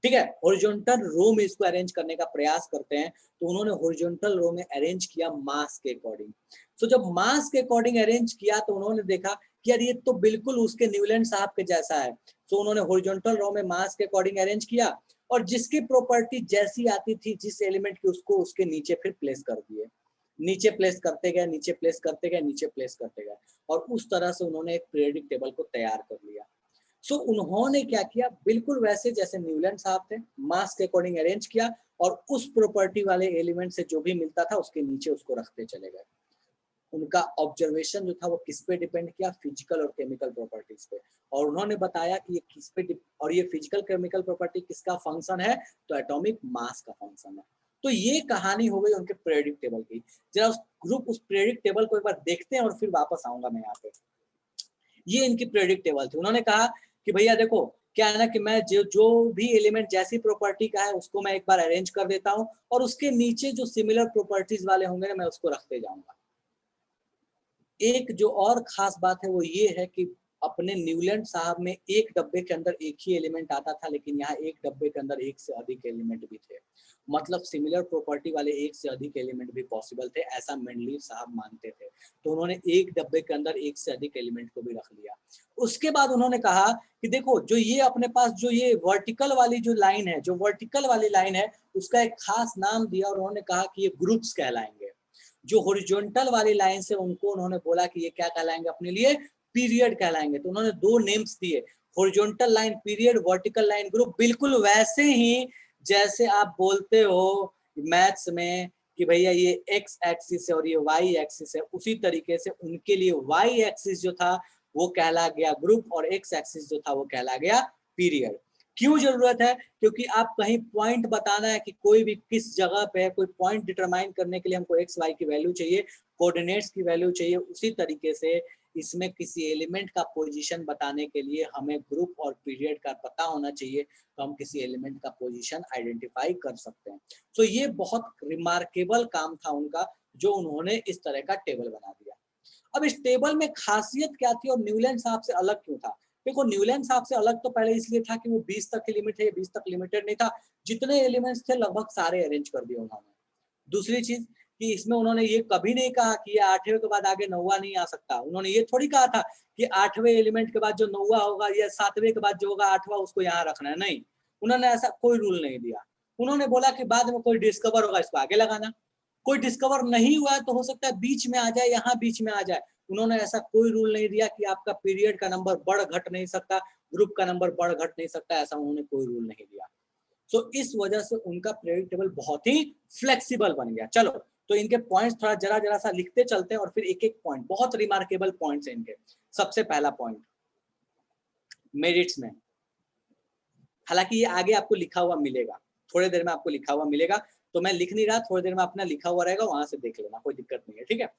ठीक है, हॉरिजॉन्टल रो में इसको अरेंज करने का प्रयास करते हैं। तो उन्होंने हॉरिजॉन्टल रो में अरेंज किया मास के अकॉर्डिंग। तो जब मास के अकॉर्डिंग अरेंज किया तो उन्होंने देखा कि यार ये तो बिल्कुल उसके न्यूलैंड साहब के जैसा है। तो उन्होंने हॉरिजॉन्टल रो में मास के अकॉर्डिंग अरेंज किया और जिसकी प्रॉपर्टी जैसी आती थी जिस एलिमेंट की, उसको उसके नीचे फिर प्लेस कर दिए। नीचे प्लेस करते गए, नीचे प्लेस करते गए, नीचे प्लेस करते गए और उस तरह से उन्होंने एक पीरियोडिक टेबल को तैयार कर लिया। सो उन्होंने क्या किया, बिल्कुल वैसे जैसे न्यूलैंड साहब थे, मास के अकॉर्डिंग अरेंज किया और उस प्रॉपर्टी वाले एलिमेंट से जो भी मिलता था उसके नीचे उसको रखते चले गए। उनका ऑब्जर्वेशन जो था वो किस पे डिपेंड किया, फिजिकल और केमिकल प्रॉपर्टीज पे। और उन्होंने बताया कि ये किस पे और ये फिजिकल केमिकल प्रॉपर्टी किसका फंक्शन है, तो एटॉमिक मास का फंक्शन है। तो ये कहानी हो गई उनके पीरियोडिक टेबल की। जरा उस पीरियोडिक टेबल को एक बार देखते हैं और फिर वापस आऊंगा मैं यहाँ पे। ये इनकी पीरियोडिक टेबल थी। उन्होंने कहा कि भैया देखो क्या है ना कि मैं जो भी एलिमेंट जैसी प्रॉपर्टी का है उसको मैं एक बार अरेंज कर देता हूँ और उसके नीचे जो सिमिलर प्रॉपर्टीज वाले होंगे ना मैं उसको रखते जाऊंगा। एक जो और खास बात है वो ये है कि अपने न्यूलैंड साहब में एक डब्बे के अंदर एक ही एलिमेंट आता था, लेकिन यहाँ एक डब्बे के अंदर एक से अधिक एलिमेंट भी थे। मतलब सिमिलर प्रॉपर्टी वाले एक से अधिक एलिमेंट भी पॉसिबल थे, ऐसा मेंडलीव साहब मानते थे। तो उन्होंने एक डब्बे के अंदर एक से अधिक एलिमेंट को भी रख लिया। उसके बाद उन्होंने कहा कि देखो जो ये अपने पास जो ये वर्टिकल वाली जो लाइन है, जो वर्टिकल वाली लाइन है उसका एक खास नाम दिया और उन्होंने कहा कि ये ग्रुप्स कहलाएंगे। जो हॉरिजॉन्टल वाली लाइन से उनको उन्होंने बोला कि ये क्या कहलाएंगे अपने लिए, पीरियड कहलाएंगे। तो उन्होंने दो नेम्स दिए, horizontal line period, vertical line group. बिल्कुल वैसे ही जैसे आप बोलते हो मैथ्स में कि भैया ये एक्स एक्सिस है और ये वाई एक्सिस है, उसी तरीके से उनके लिए वाई एक्सिस जो था वो कहला गया ग्रुप और एक्स एक्सिस जो था वो कहला गया पीरियड। क्यों जरूरत है, क्योंकि आप कहीं पॉइंट बताना है कि कोई भी किस जगह पे है, कोई पॉइंट डिटरमाइन करने के लिए हमको एक्स वाई की वैल्यू चाहिए, कोऑर्डिनेट्स की वैल्यू चाहिए। उसी तरीके से इसमें किसी एलिमेंट का पोजीशन बताने के लिए हमें ग्रुप और पीरियड का पता होना चाहिए, तो हम किसी एलिमेंट का पोजीशन आइडेंटिफाई कर सकते हैं। तो ये बहुत रिमार्केबल काम था उनका जो उन्होंने इस तरह का टेबल बना दिया। अब इस टेबल में खासियत क्या थी और न्यूलैंड साहब से अलग क्यों था? देखो न्यूलैंड साहब से अलग तो पहले इसलिए था कि वो 20 तक की लिमिट है, 20 तक लिमिटेड नहीं था। जितने एलिमेंट्स थे लगभग सारे अरेंज कर दिए उन्होंने। दूसरी चीज कि इसमें उन्होंने ये कभी नहीं कहा कि ये 8वें के बाद आगे 9वां नहीं आ सकता। उन्होंने ये थोड़ी कहा था कि 8वें एलिमेंट के बाद जो 9वां होगा या 7वें के बाद जो होगा 8वां उसको यहाँ रखना है, नहीं। उन्होंने ऐसा कोई रूल नहीं दिया। उन्होंने बोला कि बाद में कोई डिस्कवर होगा इसको आगे लगाना। कोई डिस्कवर नहीं हुआ है तो हो सकता है बीच में आ जाए, यहाँ बीच में आ जाए। उन्होंने ऐसा कोई रूल नहीं दिया कि आपका पीरियड का नंबर बढ़ घट नहीं सकता, ग्रुप का नंबर बढ़ घट नहीं सकता, ऐसा उन्होंने कोई रूल नहीं दिया। तो इस वजह से उनका पीरियड टेबल बहुत ही फ्लेक्सिबल बन गया। चलो तो इनके पॉइंट्स थोड़ा जरा जरा सा लिखते चलते हैं और फिर एक एक पॉइंट, बहुत रिमार्केबल पॉइंट्स हैं इनके। सबसे पहला पॉइंट मेरिट्स में, हालांकि ये आगे आपको लिखा हुआ मिलेगा, थोड़ी देर में आपको लिखा हुआ मिलेगा, तो मैं लिख नहीं रहा, थोड़ी देर में अपना लिखा हुआ रहेगा, वहां से देख लेना, कोई दिक्कत नहीं है, ठीक है।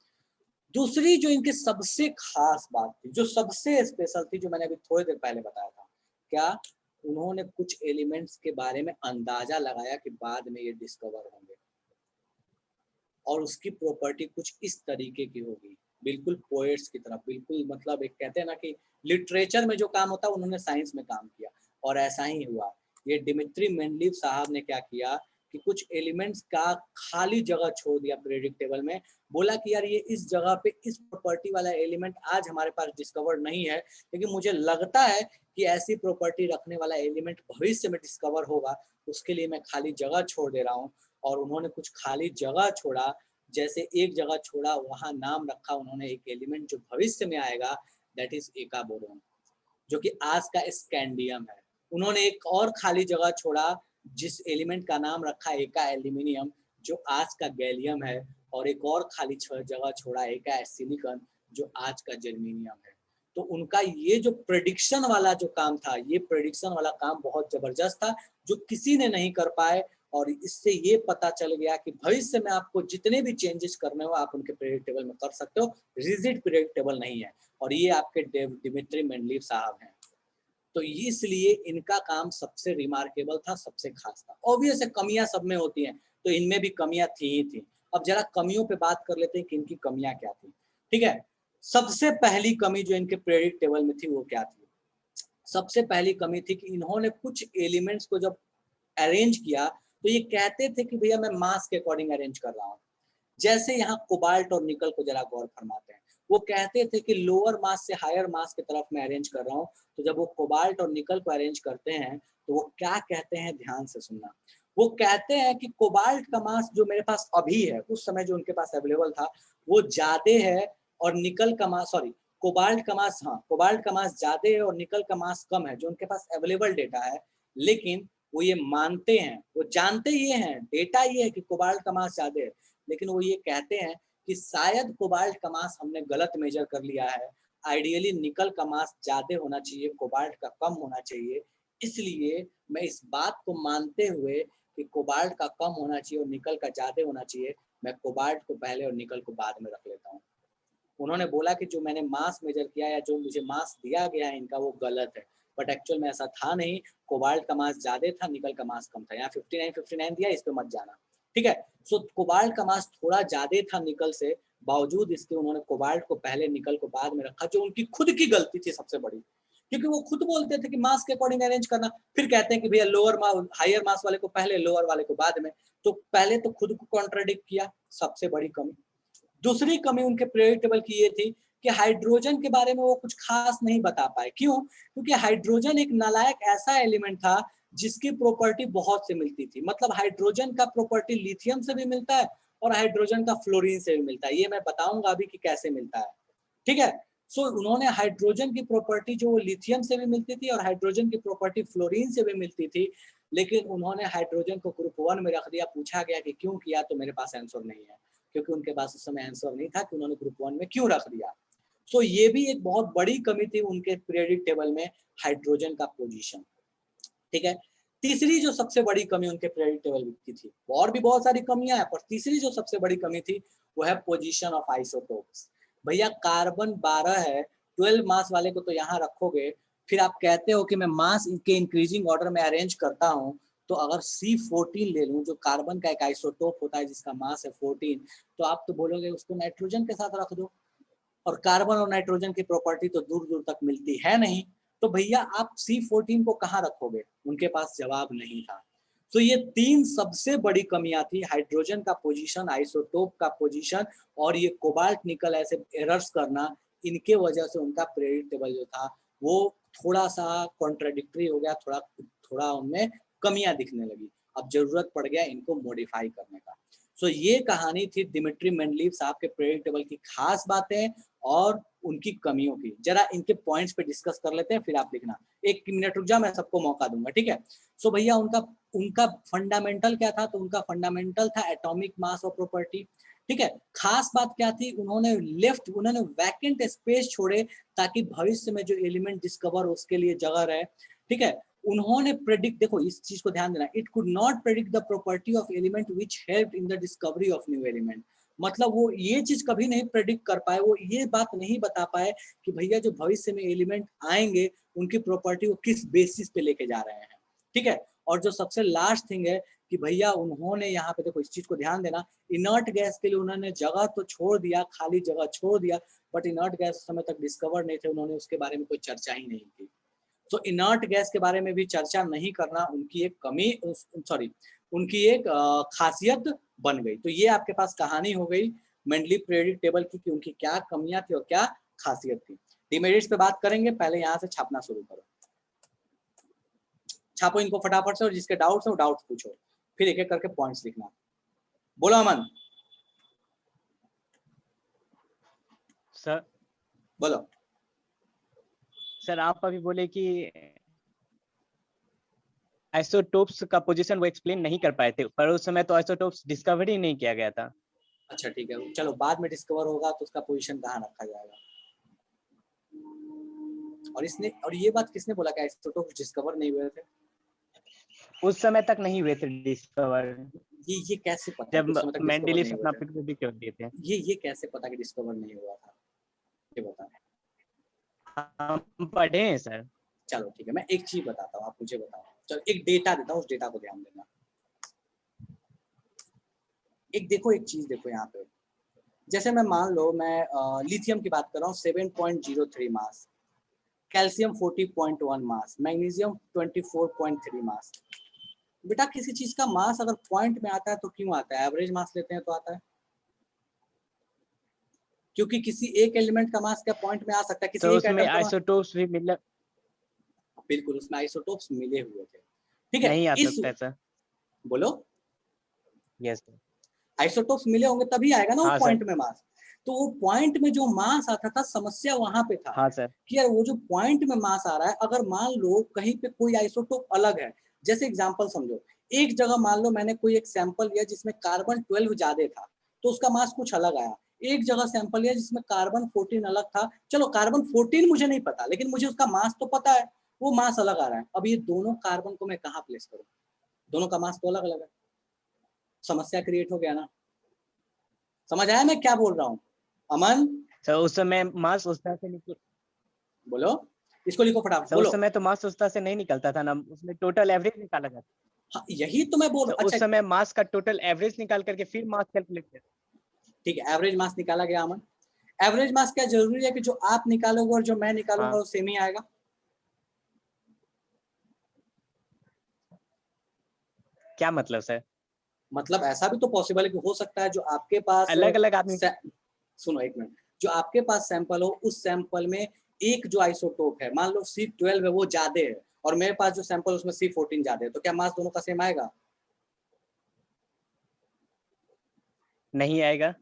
दूसरी जो इनकी सबसे खास बात थी, जो सबसे स्पेशल थी, जो मैंने अभी थोड़ी देर पहले बताया था, क्या उन्होंने कुछ एलिमेंट्स के बारे में अंदाजा लगाया कि बाद में ये डिस्कवर होंगे और उसकी प्रॉपर्टी कुछ इस तरीके की होगी, बिल्कुल पोएट्स की तरह, बिल्कुल मतलब एक कहते हैं ना कि लिटरेचर में जो काम होता है उन्होंने साइंस में काम किया और ऐसा ही हुआ। ये डिमित्री मेंडलीव साहब ने क्या किया कि कुछ एलिमेंट्स का खाली जगह छोड़ दिया पीरियोडिक टेबल में, बोला कि यार ये इस जगह पे इस प्रॉपर्टी वाला एलिमेंट आज हमारे पास डिस्कवर नहीं है, लेकिन मुझे लगता है कि ऐसी प्रॉपर्टी रखने वाला एलिमेंट भविष्य में डिस्कवर होगा, उसके लिए मैं खाली जगह छोड़ दे रहा हूँ। और उन्होंने कुछ खाली जगह छोड़ा, जैसे एक जगह छोड़ा वहां नाम रखा उन्होंने एक एलिमेंट जो भविष्य में आएगा, दैट इज एका बोरोन, जो कि आज का स्कैंडियम है। उन्होंने एक और खाली जगह छोड़ा जिस एलिमेंट का नाम रखा एका एल्यूमिनियम, जो आज का गैलियम है, और एक और खाली जगह छोड़ा एका सिलिकॉन, जो आज का जर्मेनियम है। तो उनका ये जो प्रेडिक्शन वाला जो काम था, ये प्रेडिक्शन वाला काम बहुत जबरदस्त था, जो किसी ने नहीं कर पाए। और इससे ये पता चल गया कि भविष्य में आपको जितने भी चेंजेस करने हो आप उनके पीरियड टेबल में कर सकते हो, रिजिड पीरियड टेबल नहीं है। और ये आपके डिमित्री मेंडलीव साहब हैं। तो इसलिए इनका काम सबसे रिमार्केबल था, सबसे खास था। ऑब्वियस है कमियां सब में होती हैं, तो इनमें भी कमियां थी ही थी। अब जरा कमियों पे बात कर लेते हैं कि इनकी कमियां क्या थी। ठीक है, सबसे पहली कमी जो इनके पीरियड टेबल में थी वो क्या थी? सबसे पहली कमी थी कि इन्होंने कुछ एलिमेंट्स को जब अरेंज किया तो ये कहते थे कि भैया मैं मास के अकॉर्डिंग अरेंज कर रहा हूँ। जैसे यहाँ कोबाल्ट और निकल को जरा गौर फरमाते हैं, वो कहते थे कि लोअर मास से हायर मास की तरफ मैं अरेंज कर रहा हूँ। तो जब वो कोबाल्ट और निकल को अरेंज करते हैं तो वो क्या कहते हैं, ध्यान से सुनना। वो कहते हैं कि कोबाल्ट का मास जो मेरे पास अभी है, उस समय जो उनके पास अवेलेबल था वो ज्यादा है, और निकल का मास कोबाल्ट का मास, हाँ कोबाल्ट का मास ज्यादा है और निकल का मास कम है, जो उनके पास अवेलेबल डेटा है। लेकिन वो ये मानते हैं, वो जानते ये हैं, डेटा ये है कि कोबाल्ट का मास ज्यादा है, लेकिन वो ये कहते हैं कि शायद कोबाल्ट का मास हमने गलत मेजर कर लिया है। आइडियली निकल का मास ज्यादा होना चाहिए, कोबाल्ट का कम होना चाहिए। इसलिए मैं इस बात को मानते हुए कि कोबाल्ट का कम होना चाहिए और निकल का ज्यादा होना चाहिए, मैं कोबाल्ट को पहले और निकल को बाद में रख लेता हूँ। उन्होंने बोला कि जो मैंने मास मेजर किया या जो मुझे मास दिया गया है इनका वो गलत है, बट एक्चुअल में ऐसा था नहीं। कोबाल्ट का मास ज्यादा था, निकल का मास कम था। यहाँ 59 दिया, इस पे मत जाना, ठीक है। सो कोबाल्ट का मास थोड़ा ज्यादा था निकल से, बावजूद इसके उन्होंने कोबाल्ट को पहले निकल को बाद में रखा, जो उनकी खुद की गलती थी सबसे बड़ी, क्योंकि वो खुद बोलते थे कि मास के अकॉर्डिंग अरेंज करना, फिर कहते हैं कि भैया लोअर हायर मास वाले को पहले, लोअर वाले को बाद में। तो पहले तो खुद को कॉन्ट्राडिक्ट किया, सबसे बड़ी कमी। दूसरी कमी उनके पीरियोडिक टेबल की ये थी कि हाइड्रोजन के बारे में वो कुछ खास नहीं बता पाए। क्यों? क्योंकि हाइड्रोजन एक नालायक ऐसा एलिमेंट था जिसकी प्रॉपर्टी बहुत से मिलती थी। मतलब हाइड्रोजन का प्रॉपर्टी लिथियम से भी मिलता है और हाइड्रोजन का फ्लोरीन से भी मिलता है। ये मैं बताऊंगा अभी कि कैसे मिलता है, ठीक है। सो उन्होंने हाइड्रोजन की प्रॉपर्टी जो लिथियम से भी मिलती थी और हाइड्रोजन की प्रॉपर्टी फ्लोरीन से भी मिलती थी, लेकिन उन्होंने हाइड्रोजन को ग्रुप 1 में रख दिया। पूछा गया कि क्यों किया, तो मेरे पास आंसर नहीं है, क्योंकि उनके पास उस समय आंसर नहीं था कि उन्होंने ग्रुप 1 में क्यों रख दिया। सो ये भी एक बहुत बड़ी कमी थी उनके पीरियोडिक टेबल में, हाइड्रोजन का पोजीशन, ठीक है। तीसरी जो सबसे बड़ी कमी उनके पीरियोडिक टेबल की थी, और भी बहुत सारी कमियां हैं, पर तीसरी जो सबसे बड़ी कमी थी वो है पोजीशन ऑफ आइसोटोप्स। भैया कार्बन 12 है, 12 मास वाले को तो यहाँ रखोगे, फिर आप कहते हो कि मैं मास के इंक्रीजिंग ऑर्डर में अरेंज करता हूँ, तो अगर C14 ले लूँ जो कार्बन का एक आइसोटोप होता है जिसका मास है 14, तो आप तो बोलोगे उसको नाइट्रोजन के साथ रख दो, और कार्बन और नाइट्रोजन की प्रॉपर्टी तो दूर दूर तक मिलती है नहीं, तो भैया आप C14 को कहाँ रखोगे? उनके पास जवाब नहीं था। तो ये तीन सबसे बड़ी कमियां थी, हाइड्रोजन का पोजीशन, आइसोटोप का पोजीशन, और ये कोबाल्ट निकल ऐसे एरर्स करना। इनके वजह से उनका पीरियोडिक टेबल जो था वो थोड़ा सा कॉन्ट्राडिक्टरी हो गया, थोड़ा थोड़ा उनमें कमियां दिखने लगी। अब जरूरत पड़ गया इनको मॉडिफाई करने का। सो ये कहानी थी दिमित्री मेंडलीव साहब के पीरियोडिक टेबल की खास बातें और उनकी कमियों की। जरा इनके पॉइंट्स पे डिस्कस कर लेते हैं, फिर आप लिखना। 1 मिनट रुक जाओ, मैं सबको मौका दूंगा, ठीक है। सो भैया उनका फंडामेंटल क्या था? तो उनका फंडामेंटल था एटॉमिक मास और प्रॉपर्टी, ठीक है। खास बात क्या थी? उन्होंने वैकेंट स्पेस छोड़े ताकि भविष्य में जो एलिमेंट डिस्कवर हो उसके लिए जगह रहे, ठीक है। उन्होंने प्रेडिक्ट, देखो इस चीज को ध्यान देना, it could not predict the property of element which helped in the discovery of new element. मतलब वो ये चीज कभी नहीं प्रेडिक्ट कर पाए, वो ये बात नहीं बता पाए कि भैया जो भविष्य में एलिमेंट आएंगे उनकी प्रॉपर्टी वो किस बेसिस पे लेके जा रहे हैं, ठीक है। और जो सबसे लास्ट थिंग है कि भैया उन्होंने यहाँ पे, देखो इस चीज को ध्यान देना, इनर्ट गैस के लिए उन्होंने जगह तो छोड़ दिया, खाली जगह छोड़ दिया, बट इनर्ट गैस उस समय तक डिस्कवर नहीं थे, उन्होंने उसके बारे में कोई चर्चा ही नहीं की। तो इनर्ट गैस के बारे में भी चर्चा नहीं करना उनकी एक कमी, सॉरी, उनकी एक खासियत बन गई। तो ये आपके पास कहानी हो गई मेंडलीव पीरियोडिक टेबल की कि उनकी क्या कमियां थी और क्या खासियत थी। डिमेरिट्स पे बात करेंगे, पहले यहाँ से छापना शुरू करो, छापो इनको फटाफट से, और जिसके डाउट्स है वो डाउट्स पूछो, फिर एक एक करके पॉइंट्स लिखना। बोलो अमन।
सर
बोलो।
सर आप अभी बोले कि आइसोटोप्स का पोजीशन वो एक्सप्लेन नहीं कर पाए थे, पर उस समय तो आइसोटोप्स डिस्कवर ही नहीं किया गया था।
अच्छा ठीक है, चलो बाद में डिस्कवर होगा तो उसका पोजीशन कहाँ रखा जाएगा। और ये बात किसने बोला कि आइसोटोप्स डिस्कवर नहीं हुए थे?
उस समय तक नहीं हुए थे डिस्कवर,
ये कैसे पता
जब
कि उस समय तक डिस्कवर
मेंडलीव
नहीं हुए
अपना
थे?
पीरियड कर दिए थे।
ये कैसे पता कि डिस्कवर नहीं हुआ था, ये बता।
हम पढ़े हैं सर।
चलो ठीक है, मैं एक चीज बताता हूँ, आप मुझे बताओ। चलो एक डेटा देता हूँ, उस डेटा को ध्यान देना। एक देखो, एक चीज देखो यहाँ पे, जैसे मैं मान लो मैं लिथियम की बात कर रहा हूँ 7.03 मास, कैल्शियम 40.1 मास, मैग्नीशियम 24.3 मास। बेटा किसी चीज का मास अगर पॉइंट में आता है तो क्यों आता है? एवरेज मास लेते हैं तो आता है, क्योंकि किसी एक एलिमेंट का मास क्या पॉइंट में आ सकता है? किसी
तो
एक
उसमें
एटम का मास,
आइसोटोप्स भी मिल
बिल्कुल उसमें आइसोटोप्स मिले हुए थे। ठीक है,
नहीं आ
इस
सकता है सर।
बोलो,
यस सर।
आइसोटोप्स मिले होंगे तभी आएगा ना वो
हाँ सर।
पॉइंट में मास। तो वो पॉइंट में जो मास आता था, समस्या वहां पे था
हाँ सर।
कि यार वो जो पॉइंट में मास आ रहा है, अगर मान लो कहीं पे कोई आइसोटोप अलग है, जैसे एग्जांपल समझो, एक जगह मान लो मैंने कोई एक सैंपल लिया जिसमें कार्बन 12 ज्यादा था तो उसका मास कुछ अलग आया। एक जगह सैंपल लिया जिसमें कार्बन 14 अलग था, चलो कार्बन 14 मुझे नहीं पता लेकिन मुझे उसका मास तो पता है, वो मास अलग आ रहा है। अब ये दोनों कार्बन को मैं कहाँ प्लेस करूँ? दोनों का मास तो अलग अलग है, समस्या क्रिएट हो गया ना। समझ आया मैं क्या बोल रहा हूँ अमन?
सर उस समय मास उस तरह से निकल
बोलो, इसको लिखो फटाफट,
सर,
बोलो।
उस समय तो मास उस तरह से नहीं निकलता था ना, उसमें टोटल एवरेज निकाला जाता।
हाँ, यही तो मैं बोल
तो
रहा हूँ।
उस
अच्छा
समय मास का टोटल एवरेज निकाल करके फिर मास कैलकुलेट किया।
ठीक है, एवरेज मास निकाला गया अमन। एवरेज मास क्या जरूरी है कि जो आप निकालोगे और जो मैं निकालूंगा
हाँ।
वो सेम ही आएगा?
क्या मतलब सर?
मतलब ऐसा भी तो पॉसिबल है कि हो सकता है जो आपके पास
अलग अलग आदमी।
सुनो एक मिनट, जो आपके पास सैंपल हो उस सैंपल में एक जो आइसोटोप है, मान लो C12 है, वो ज्यादा है, और मेरे पास जो सैंपल उसमें C14 ज्यादा है, तो क्या मास दोनों का सेम आएगा?
नहीं आएगा।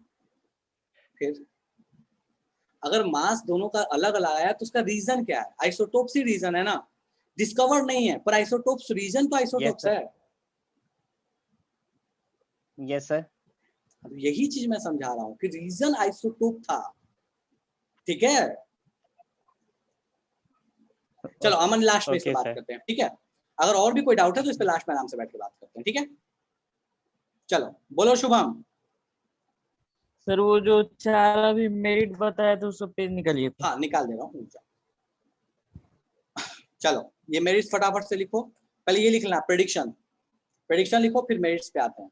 फिर अगर मास दोनों का अलग अलग आया तो उसका रीजन क्या है? आइसोटोप्स ही रीजन है ना, डिस्कवर्ड नहीं है, पर आइसोटोप्स रीजन तो आइसोटोप्स है।
Yes sir.
अब यही चीज मैं समझा रहा हूँ कि रीजन आइसोटोप था। ठीक है, चलो अमन लास्ट में इस पे
ओके
बात
सर।
करते हैं, ठीक है? अगर और भी कोई डाउट है तो इस पे लास्ट में आराम से बैठ के बात करते हैं, ठीक है? चलो बोलो शुभम।
सर वो जो 4 अभी मेरिट बताया था उसको पेज निकालिए तो।
हाँ निकाल दे रहा हूँ। चलो ये मेरिट्स फटाफट से लिखो, पहले ये लिख लेना प्रेडिक्शन, प्रेडिक्शन लिखो फिर मेरिट्स पे आते हैं।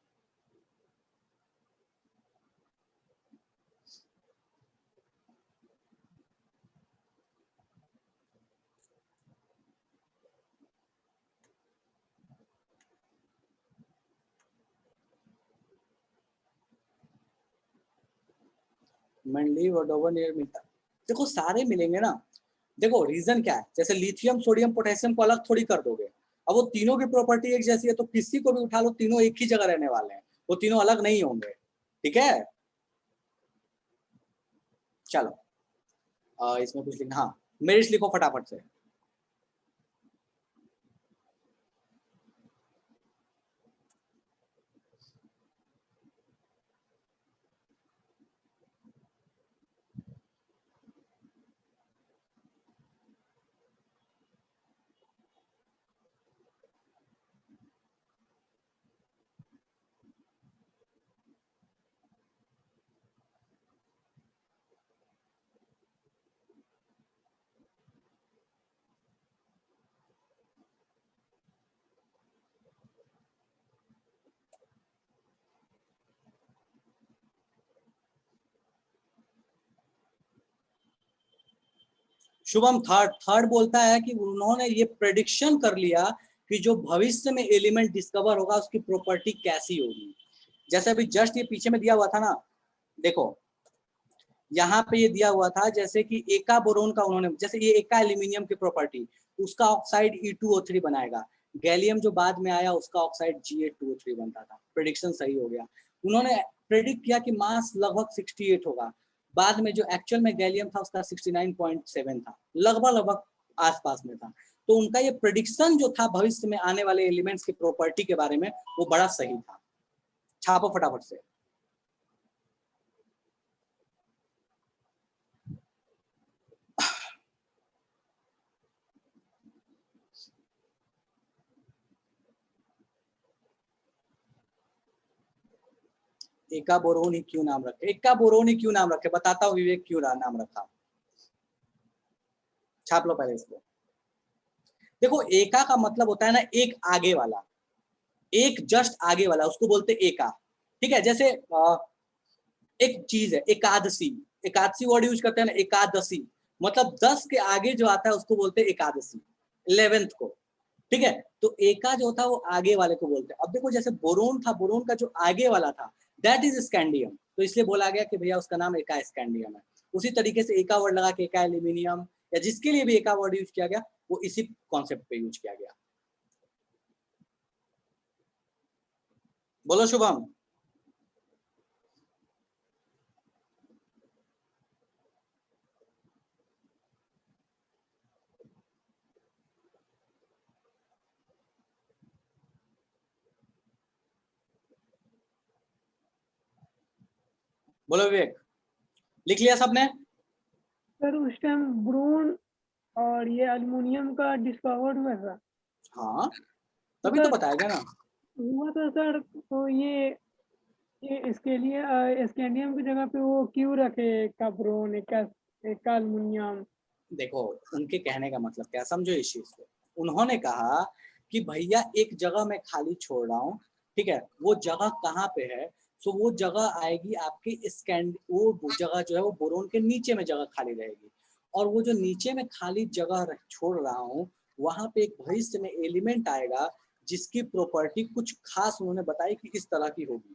मेंडलीव और डोवर्नियर मिलता, देखो सारे मिलेंगे ना। देखो रीजन क्या है, जैसे लिथियम सोडियम पोटेशियम को अलग थोड़ी कर दोगे, अब वो तीनों की प्रॉपर्टी एक जैसी है तो किसी को भी उठा लो तीनों एक ही जगह रहने वाले हैं, वो तीनों अलग नहीं होंगे। ठीक है, चलो इसमें कुछ लिखना, हाँ मेरिट्स लिखो फटाफट से। शुभम थर्ड बोलता है कि उन्होंने ये प्रेडिक्शन कर लिया कि जो भविष्य में एलिमेंट डिस्कवर होगा उसकी प्रॉपर्टी कैसी होगी। जैसे अभी जस्ट ये पीछे में दिया हुआ था ना, देखो यहाँ पे ये दिया हुआ था जैसे कि एका बोरोन का उन्होंने, जैसे ये एका एल्यूमिनियम की प्रॉपर्टी, उसका ऑक्साइड E2O3 बनाएगा। गैलियम जो बाद में आया उसका ऑक्साइड Ga2O3 बनता था। प्रेडिक्शन सही हो गया। उन्होंने प्रेडिक्ट किया कि मास लगभग 68 होगा, बाद में जो एक्चुअल में गैलियम था उसका 69.7 था, लगभग आसपास में था। तो उनका ये प्रेडिक्शन जो था भविष्य में आने वाले एलिमेंट्स की प्रॉपर्टी के बारे में, वो बड़ा सही था। छापो फटाफट से। एका बोरोन ही क्यों नाम रखे, एका बोरोन ही क्यों नाम रखे, बताता हूँ विवेक क्यों नाम रखा। छाप लो पहले इसको। देखो एका का मतलब होता है ना एक आगे वाला, एक जस्ट आगे वाला, उसको बोलते एका। ठीक है, जैसे एक चीज है एकादशी, एकादशी वर्ड यूज करते हैं ना, एकादशी मतलब 10 के आगे जो आता है उसको बोलते हैं एकादशी, 11th को। ठीक है, तो एका जो था वो आगे वाले को बोलते हैं। अब देखो जैसे बोरोन था, बोरोन का जो आगे वाला था दैट इज स्कैंडियम, तो इसलिए बोला गया कि भैया उसका नाम एका स्कैंडियम है। उसी तरीके से एका वर्ड लगा के एका एल्यूमिनियम, या जिसके लिए भी एका वर्ड यूज किया गया वो इसी कॉन्सेप्ट पे यूज किया गया। बोलो शुभम। बोलो विवेक, लिख लिया सबने?
सर उस टाइम ब्रोन और ये एल्युमिनियम का डिस्कवर्ड हुआ था।
हाँ तभी तो बताया गया ना।
हुआ था सर, तो ये इसके लिए स्कैंडियम की जगह पे वो क्यों रखे का ब्रोन, एक एल्युमिनियम?
देखो उनके कहने का मतलब क्या, समझो इस चीज को। उन्होंने कहा कि भैया एक जगह मैं खाली छोड़ रहा हूँ, ठीक है, वो जगह कहाँ पे है, सो वो जगह आएगी आपकी वो जगह जो है वो बोरोन के नीचे में जगह खाली रहेगी, और वो जो नीचे में खाली जगह छोड़ रहा हूँ वहां पे एक भविष्य में एलिमेंट आएगा जिसकी प्रॉपर्टी कुछ खास उन्होंने बताई कि इस तरह की होगी।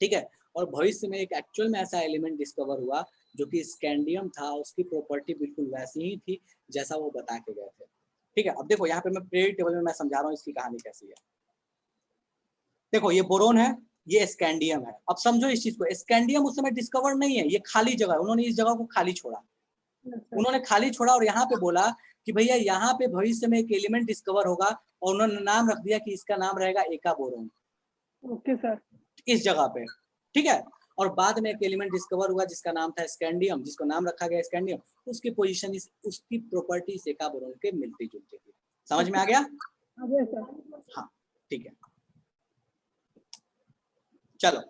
ठीक है, और भविष्य में एक एक्चुअल में ऐसा एलिमेंट डिस्कवर हुआ जो कि स्कैंडियम था, उसकी प्रॉपर्टी बिल्कुल वैसी ही थी जैसा वो बता के गए थे। ठीक है, अब देखो यहाँ पे मैं पीरियडिक टेबल में मैं समझा रहा हूँ इसकी कहानी कैसी है। देखो ये बोरोन है, ये स्कैंडियम है। अब समझो इस चीज को, स्कैंडियम उस समय डिस्कवर नहीं है, ये खाली जगह है, उन्होंने इस जगह को खाली छोड़ा। उन्होंने खाली छोड़ा और यहाँ पे बोला कि भैया यहाँ पे भविष्य में एक एलिमेंट डिस्कवर होगा, और उन्होंने नाम रख दिया कि इसका नाम रहेगा एका बोरोन।
Okay sir.
इस जगह पे, ठीक है, और बाद में एक एलिमेंट डिस्कवर हुआ जिसका नाम था स्कैंडियम, जिसको नाम रखा गया स्कैंडियम। उसकी पोजीशन उसकी प्रॉपर्टी से एका बोरोन के मिलती जुलती थी। समझ में आ गया? हाँ ठीक है, चलो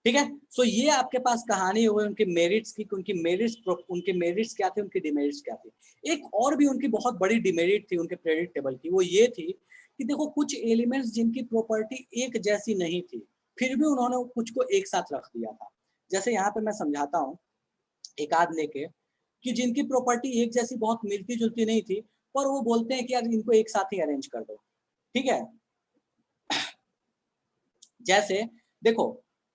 ठीक है। सो ये आपके पास कहानी हो गई उनके मेरिट्स की, उनके मेरिट्स क्या थे, उनकी डिमेरिट्स क्या थी। एक और भी उनकी बहुत बड़ी डिमेरिट थी उनके प्रेडिक्ट टेबल की, वो ये थी कि देखो कुछ एलिमेंट्स जिनकी प्रॉपर्टी एक जैसी नहीं थी, फिर भी उन्होंने कुछ को एक साथ रख दिया था। जैसे यहाँ पे मैं समझाता हूँ एक आध लेके, कि जिनकी प्रॉपर्टी एक जैसी बहुत मिलती जुलती नहीं थी, पर वो बोलते हैं कि यार इनको एक साथ ही अरेंज कर दो। ठीक है, जैसे देखो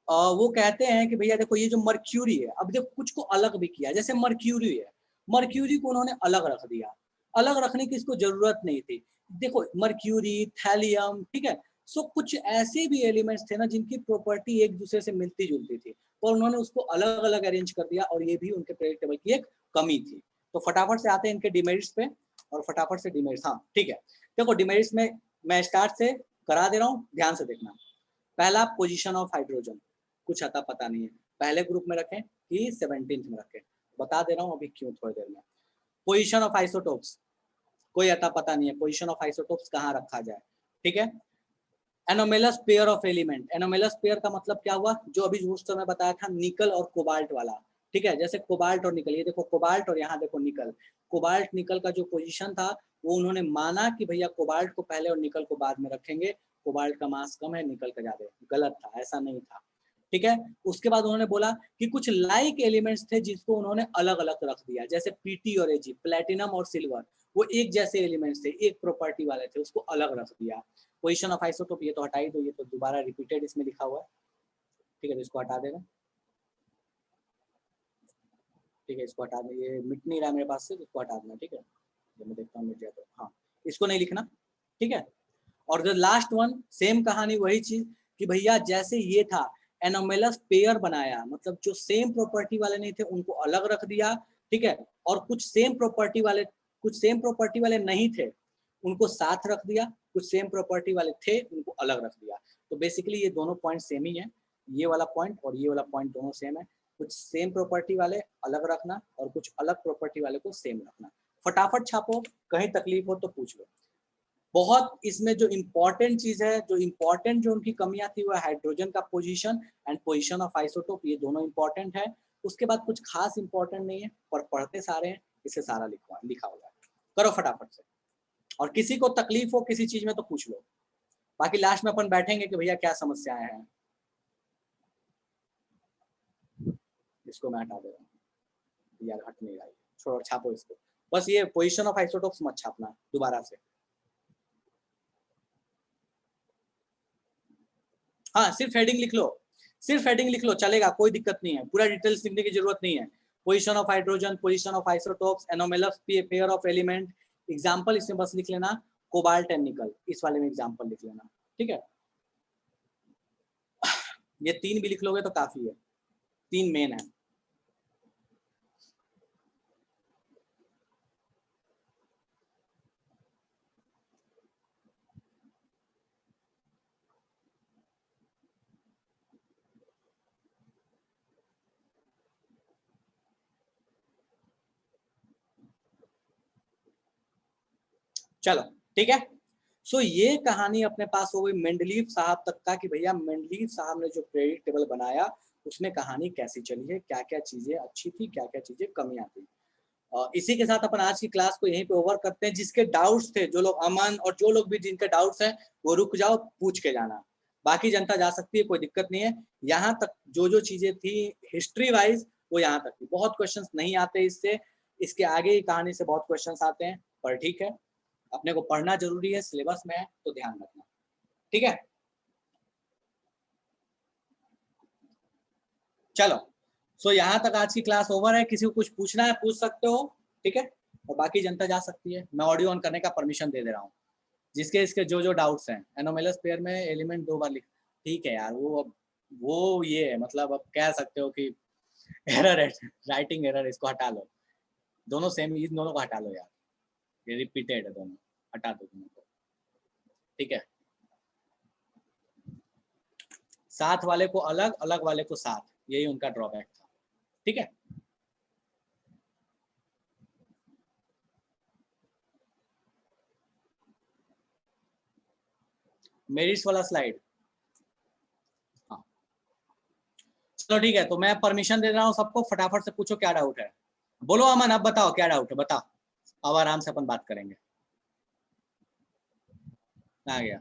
वो कहते हैं कि भैया देखो ये जो मर्क्यूरी है, अब देखो कुछ को अलग भी किया, जैसे मर्क्यूरी है, मर्क्यूरी को उन्होंने अलग रख दिया। अलग रखने की इसको जरूरत नहीं थी। देखो मर्क्यूरी, थैलियम, ठीक है, सो कुछ ऐसे भी एलिमेंट्स थे ना जिनकी प्रॉपर्टी एक दूसरे से मिलती जुलती थी, और उन्होंने उसको अलग अलग अरेंज कर दिया, और ये भी उनके पीरियडिक टेबल की एक कमी थी। तो फटाफट से आते हैं इनके डिमेरिट्स पे, और फटाफट से डिमेरिट्स, हाँ ठीक है। देखो डिमेरिट्स में मैं स्टार्ट से करा दे रहा हूँ, ध्यान से देखना। पहला पोजीशन ऑफ हाइड्रोजन, कुछ अता पता नहीं है, पहले ग्रुप में रखें कि 17th में रखें, बता दे रहा हूँ अभी क्यों थोड़ी देर में। पोजीशन ऑफ आइसोटोप्स, कोई अता पता नहीं है पोजीशन ऑफ आइसोटोप्स कहाँ रखा जाए। ठीक है, anomalous pair of element, anomalous pair का मतलब क्या हुआ, जो अभी उस समय बताया था निकल और कोबाल्ट वाला। ठीक है, जैसे कोबाल्ट और निकल, ये देखो कोबाल्ट और यहाँ देखो निकल, कोबाल्ट निकल का जो पोजीशन था वो उन्होंने माना कि भैया कोबाल्ट को पहले और निकल को बाद में रखेंगे, कोबाल्ट का मास कम है निकल का ज्यादा। गलत था, ऐसा नहीं था। ठीक है, उसके बाद उन्होंने बोला कि कुछ लाइक एलिमेंट्स थे जिसको उन्होंने अलग अलग रख दिया, जैसे पीटी और एजी, प्लेटिनम और सिल्वर, वो एक जैसे एलिमेंट्स थे, एक प्रॉपर्टी वाले थे, उसको अलग रख दिया। पोजीशन ऑफ आइसोटोप ये तो हटा ही दो, ये तो दोबारा रिपीटेड इसमें लिखा हुआ है, ठीक है, तो इसको हटा देना, ठीक है, इसको हटा देना, ये मिट नहीं रहा मेरे पास से, इसको हटा देना, ठीक है, जब मैं देखता हूँ मिट गया तो हाँ, इसको नहीं लिखना, ठीक है। और जो लास्ट वन सेम कहानी, वही चीज कि भैया जैसे ये था एनोमेलस पेयर बनाया, मतलब जो सेम प्रॉपर्टी वाले नहीं थे उनको अलग रख दिया, ठीक है, और कुछ सेम प्रॉपर्टी वाले नहीं थे उनको साथ रख दिया, कुछ सेम प्रॉपर्टी वाले थे उनको अलग रख दिया। तो बेसिकली ये दोनों पॉइंट सेम ही है, ये वाला पॉइंट और ये वाला पॉइंट दोनों सेम है, कुछ सेम प्रॉपर्टी वाले अलग रखना और कुछ अलग प्रॉपर्टी वाले को सेम रखना। फटाफट छापो, कहीं तकलीफ हो तो पूछ लो। बहुत इसमें जो इम्पोर्टेंट चीज है, जो उनकी कमियां थी वो हाइड्रोजन का position and position of isotope, ये दोनों इंपॉर्टेंट है। उसके बाद कुछ खास इंपॉर्टेंट नहीं है, पर पढ़ते सारे हैं, इसे सारा लिखा हुआ है। करो फटाफट से, और किसी को तकलीफ हो किसी चीज में तो पूछ लो, बाकी लास्ट में अपन बैठेंगे कि भैया क्या समस्याएं हैं। इसको मैं हटा दे रहा हूँ यार, हट नहीं रहा है, छोड़ो, छापो इसको, बस ये पोजीशन ऑफ आइसोटोप्स मत छापना दोबारा से। हाँ, सिर्फ हेडिंग लिख लो, चलेगा, कोई दिक्कत नहीं है, पूरा डिटेल्स लिखने की जरूरत नहीं है। Position of hydrogen, position of isotopes, anomalous pair of element, example इसमें बस लिख लेना, कोबाल्ट एंड निकल, इस वाले में एग्जांपल लिख लेना, ठीक है। ये 3 भी लिख लोगे तो काफी है, 3 मेन है। चलो ठीक है, सो ये कहानी अपने पास हो गई मेंडलीव साहब तक का, कि भैया मेंडलीव साहब ने जो पीरियोडिक टेबल बनाया उसमें कहानी कैसी चली है, क्या क्या चीजें अच्छी थी, क्या क्या चीजें कमियां थी। इसी के साथ अपन आज की क्लास को यहीं पे ओवर करते हैं। जिसके डाउट्स थे, जो लोग, अमन और जो लोग भी जिनके डाउट्स हैं, वो रुक जाओ, पूछ के जाना, बाकी जनता जा सकती है, कोई दिक्कत नहीं है। यहाँ तक जो चीजें थी हिस्ट्री वाइज वो यहाँ तक थी, बहुत क्वेश्चंस नहीं आते इससे, इसके आगे की कहानी से बहुत क्वेश्चंस आते हैं, पर ठीक है, अपने को पढ़ना जरूरी है, सिलेबस में है तो ध्यान रखना, ठीक है। चलो, सो यहाँ तक आज की क्लास ओवर है। किसी को कुछ पूछना है पूछ सकते हो, ठीक है, और बाकी जनता जा सकती है। मैं ऑडियो ऑन करने का परमिशन दे रहा हूँ, जिसके इसके जो डाउट्स हैं। एनोमेलस पेयर में एलिमेंट 2 बार लिख, ठीक है यार, वो ये है, मतलब अब कह सकते हो कि एरर है, राइटिंग एरर, इसको हटा लो, दोनों सेम, इन दोनों को हटा लो यार, ये रिपीटेड है, दोनों हटा दो दोनों को, ठीक है। साथ वाले को अलग, अलग वाले को साथ, यही उनका ड्रॉबैक था, ठीक है। मेरिट्स वाला स्लाइड, हाँ चलो ठीक है, तो मैं परमिशन दे रहा हूँ सबको, फटाफट से पूछो क्या डाउट है। बोलो अमन, अब बताओ क्या डाउट है, बताओ, अब आराम से अपन बात करेंगे। आ गया।